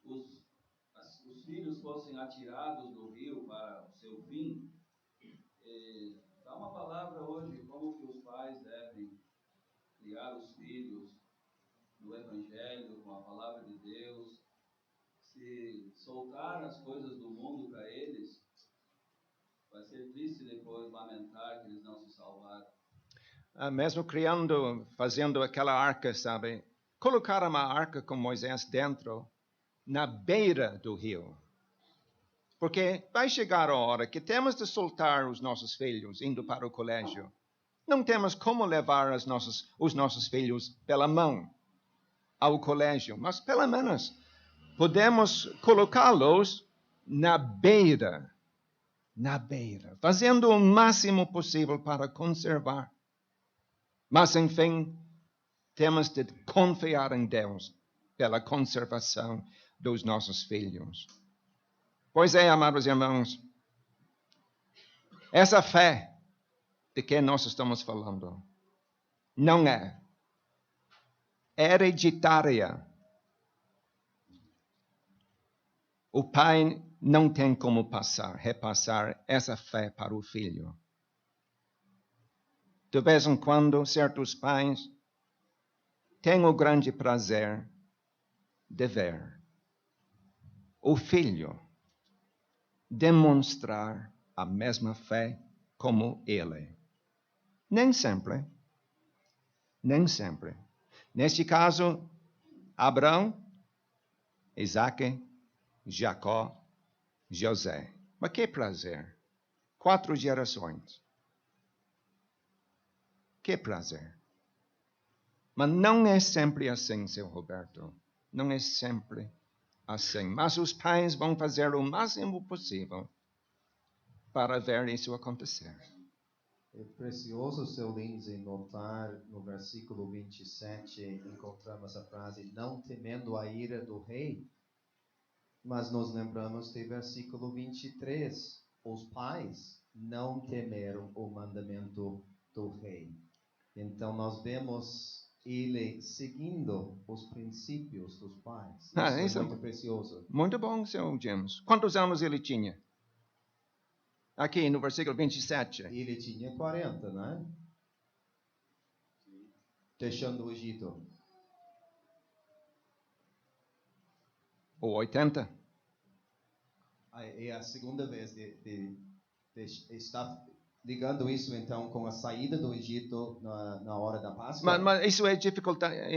os filhos fossem atirados do rio para o seu fim. Dá uma palavra hoje, como que os pais devem criar os filhos no Evangelho, com a palavra de Deus. Se soltar as coisas do mundo para eles, vai ser triste depois lamentar que eles não se salvaram. Mesmo fazendo aquela arca, sabe? Colocaram uma arca com Moisés dentro, na beira do rio. Porque vai chegar a hora que temos de soltar os nossos filhos indo para o colégio. Não temos como levar os nossos filhos pela mão ao colégio, mas pelo menos podemos colocá-los na beira, fazendo o máximo possível para conservar. Mas, enfim, temos de confiar em Deus pela conservação dos nossos filhos. Pois é, amados irmãos, essa fé de que nós estamos falando não é hereditária. O pai não tem como repassar essa fé para o filho. De vez em quando, certos pais têm o grande prazer de ver o filho demonstrar a mesma fé como ele. Nem sempre. Neste caso, Abraão, Isaque, Jacó, José. Mas que prazer! 4 gerações. Que prazer! Mas não é sempre assim, seu Roberto. Não é sempre assim. Mas os pais vão fazer o máximo possível para ver isso acontecer. É precioso, seu Lindsay, notar no versículo 27, encontramos a frase, não temendo a ira do rei, mas nos lembramos do versículo 23, os pais não temeram o mandamento do rei. Então nós vemos ele seguindo os princípios dos pais. Isso é muito precioso. Muito bom, seu James. Quantos anos ele tinha? Aqui no versículo 27. Ele tinha 40, né? Deixando o Egito. Ou 80? É a segunda vez de estar ligando isso, então, com a saída do Egito na hora da Páscoa. Mas isso é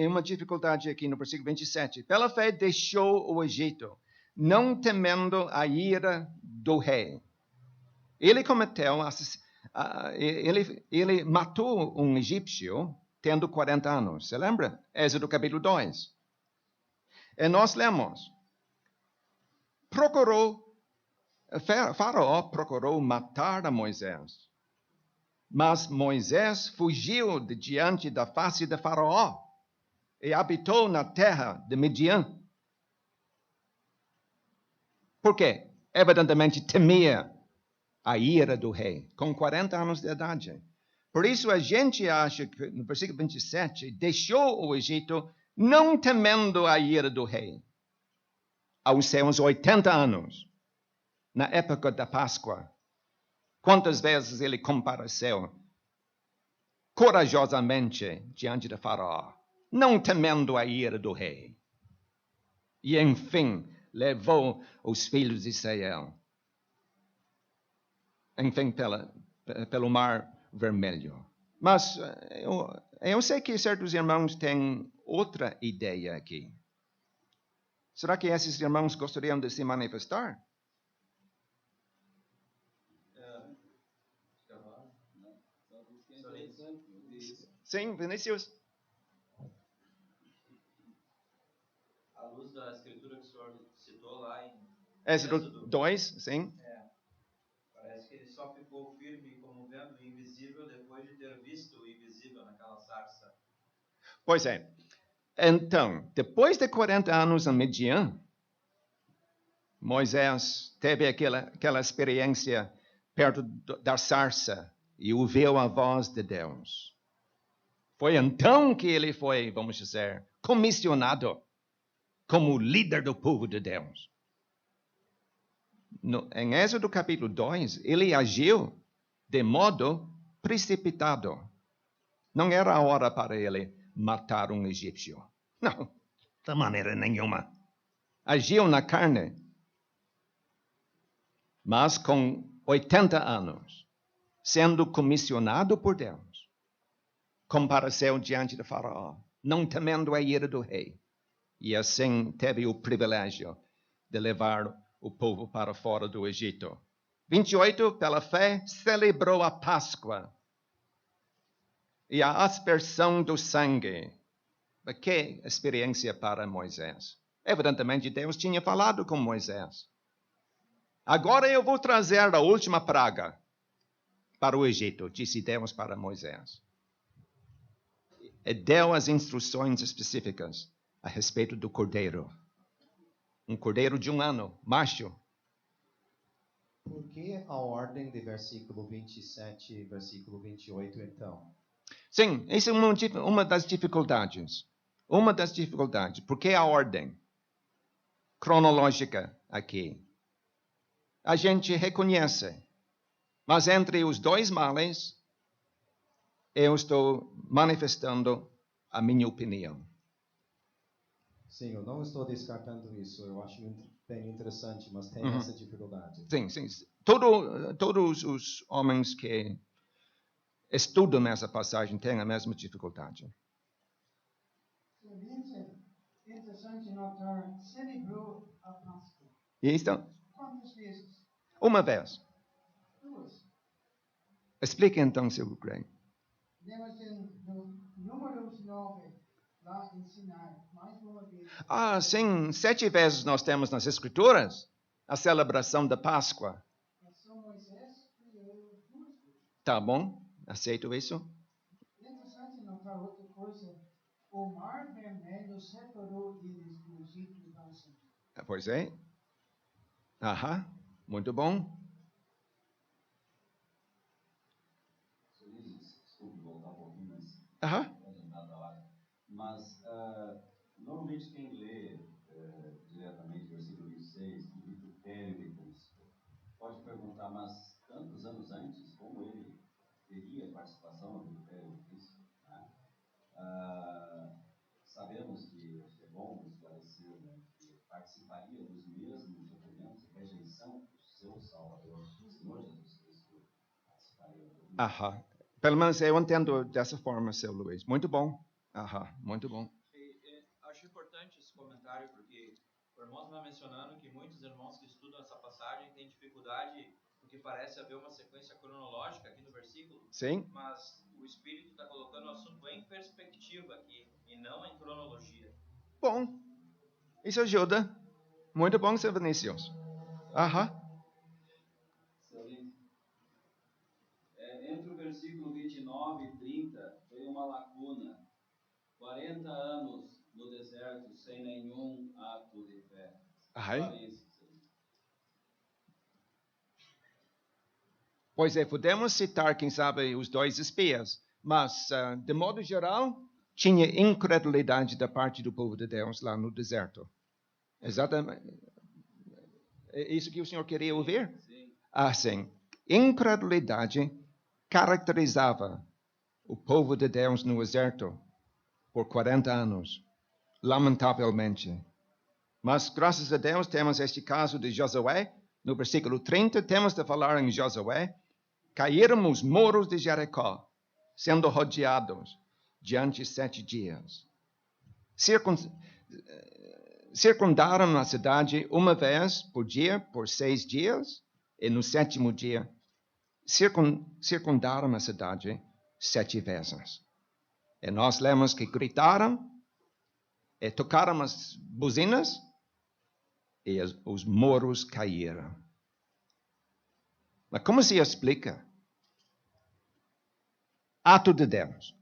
uma dificuldade aqui no versículo 27. Pela fé deixou o Egito, não temendo a ira do rei. Ele cometeu, ele matou um egípcio tendo 40 anos. Você lembra? Êxodo capítulo 2. E nós lemos. Faraó procurou matar a Moisés. Mas Moisés fugiu de diante da face de Faraó e habitou na terra de Midian. Por quê? Evidentemente temia a ira do rei, com 40 anos de idade. Por isso a gente acha que no versículo 27, deixou o Egito não temendo a ira do rei. Aos seus 80 anos, na época da Páscoa, quantas vezes ele compareceu corajosamente diante de Faraó, não temendo a ira do rei. E, enfim, levou os filhos de Israel, enfim, pelo Mar Vermelho. Mas eu sei que certos irmãos têm outra ideia aqui. Será que esses irmãos gostariam de se manifestar? Sim, Vinícius. À luz da escritura que o senhor citou lá em Êxodo 2, sim. Parece que ele só ficou firme como vendo o invisível depois de ter visto o invisível naquela sarça. Pois é. Então, depois de 40 anos em Midian, Moisés teve aquela experiência perto da sarça e ouviu a voz de Deus. Foi então que ele foi, vamos dizer, comissionado como líder do povo de Deus. Em Êxodo capítulo 2, ele agiu de modo precipitado. Não era a hora para ele matar um egípcio. Não, de maneira nenhuma. Agiu na carne. Mas com 80 anos, sendo comissionado por Deus, compareceu diante de Faraó, não temendo a ira do rei. E assim teve o privilégio de levar o povo para fora do Egito. 28, pela fé, celebrou a Páscoa e a aspersão do sangue. Que experiência para Moisés. Evidentemente, Deus tinha falado com Moisés. Agora eu vou trazer a última praga para o Egito, disse Deus para Moisés. E deu as instruções específicas a respeito do cordeiro. Um cordeiro de 1 ano, macho. Por que a ordem de versículo 27 e versículo 28, então? Sim, essa é uma das dificuldades. Uma das dificuldades. Por que a ordem cronológica aqui? A gente reconhece. Mas entre os dois males, eu estou manifestando a minha opinião. Sim, eu não estou descartando isso. Eu acho bem interessante, mas tem essa dificuldade. Sim, sim. Todos os homens que estudam essa passagem têm a mesma dificuldade. É bem interessante notar, celebrou a Páscoa. E então, Quantas vezes? uma vez. 2. Explique então, Silvio Greg. Temos no Números 9, lá em Sinai, mais uma vez. Ah, sim. 7 vezes nós temos nas Escrituras a celebração da Páscoa. Mas São Moisés criou 2 vezes. Tá bom? Aceito isso? É interessante notar outra coisa. O Mar Vermelho separou eles do Egito para sempre. Pois é. Aham. Muito bom. Desculpe voltar um pouquinho, mas Aham. Mas, normalmente quem lê diretamente o versículo 26, do vitupério de Cristo, pode perguntar, mas tantos anos antes, como ele teria participação no vitupério de Cristo? Né? Sabemos que é bom esclarecer, né, que participaria dos mesmos sofrimentos e rejeição do seu Salvador, o Senhor Jesus Cristo, participaria do mesmo. Aham. Pelo menos eu entendo dessa forma, seu Luiz. Muito bom. Aham. Muito bom. Acho importante esse comentário, porque o irmão estava mencionando que muitos irmãos que estudam essa passagem têm dificuldade, porque parece haver uma sequência cronológica aqui no versículo. Sim. Mas o Espírito está colocando o assunto em perspectiva aqui, e não em cronologia. Bom. Isso ajuda. Muito bom, seu Vinícius. Aham. Entre o versículo 29 e 30, tem uma lacuna. 40 anos no deserto sem nenhum ato de fé. Ai. Pois é, podemos citar, quem sabe, os 2 espias, mas, de modo geral, tinha incredulidade da parte do povo de Deus lá no deserto. Exatamente. É isso que o Senhor queria ouvir? Assim, incredulidade caracterizava o povo de Deus no deserto por 40 anos, lamentavelmente. Mas, graças a Deus, temos este caso de Josué. No versículo 30, temos de falar em Josué. Caíram os muros de Jericó, sendo rodeados diante 7 dias. Circundaram a cidade uma vez por dia, por 6 dias, e no 7º dia, circundaram a cidade 7 vezes. E nós lemos que gritaram, e tocaram as buzinas, e os muros caíram. Mas como se explica? Ato de Deus.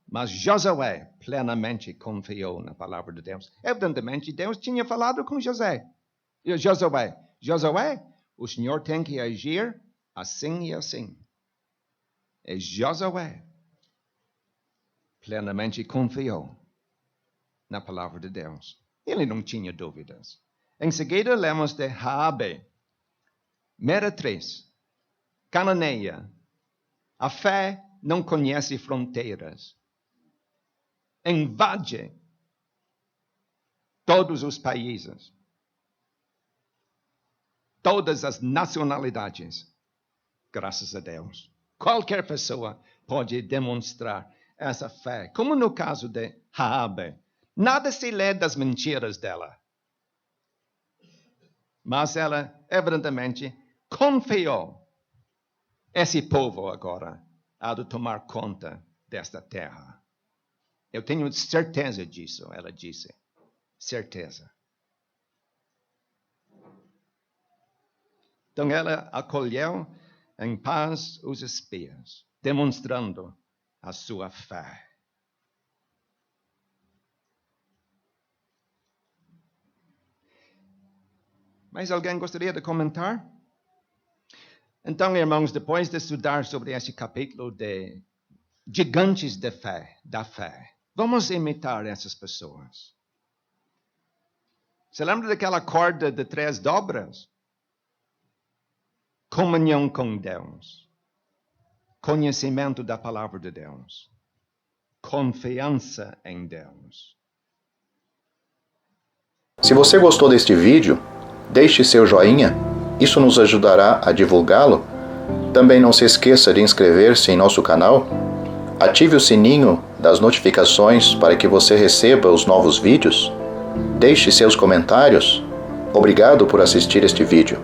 Mas Josué plenamente confiou na palavra de Deus. Evidentemente, Deus tinha falado com Josué. Josué, o Senhor tem que agir assim e assim. E Josué plenamente confiou na palavra de Deus. Ele não tinha dúvidas. Em seguida, lemos de Raabe, meretriz, cananeia. A fé não conhece fronteiras. Invade todos os países, todas as nacionalidades, graças a Deus. Qualquer pessoa pode demonstrar essa fé, como no caso de Raabe. Nada se lê das mentiras dela. Mas ela, evidentemente, confiou. Esse povo agora há de tomar conta desta terra. Eu tenho certeza disso, ela disse. Certeza. Então ela acolheu em paz os espias, demonstrando a sua fé. Mas alguém gostaria de comentar? Então, irmãos, depois de estudar sobre este capítulo de gigantes da fé, vamos imitar essas pessoas. Você lembra daquela corda de 3 dobras? Comunhão com Deus. Conhecimento da palavra de Deus. Confiança em Deus. Se você gostou deste vídeo, deixe seu joinha. Isso nos ajudará a divulgá-lo. Também não se esqueça de inscrever-se em nosso canal. Ative o sininho das notificações para que você receba os novos vídeos. Deixe seus comentários. Obrigado por assistir este vídeo.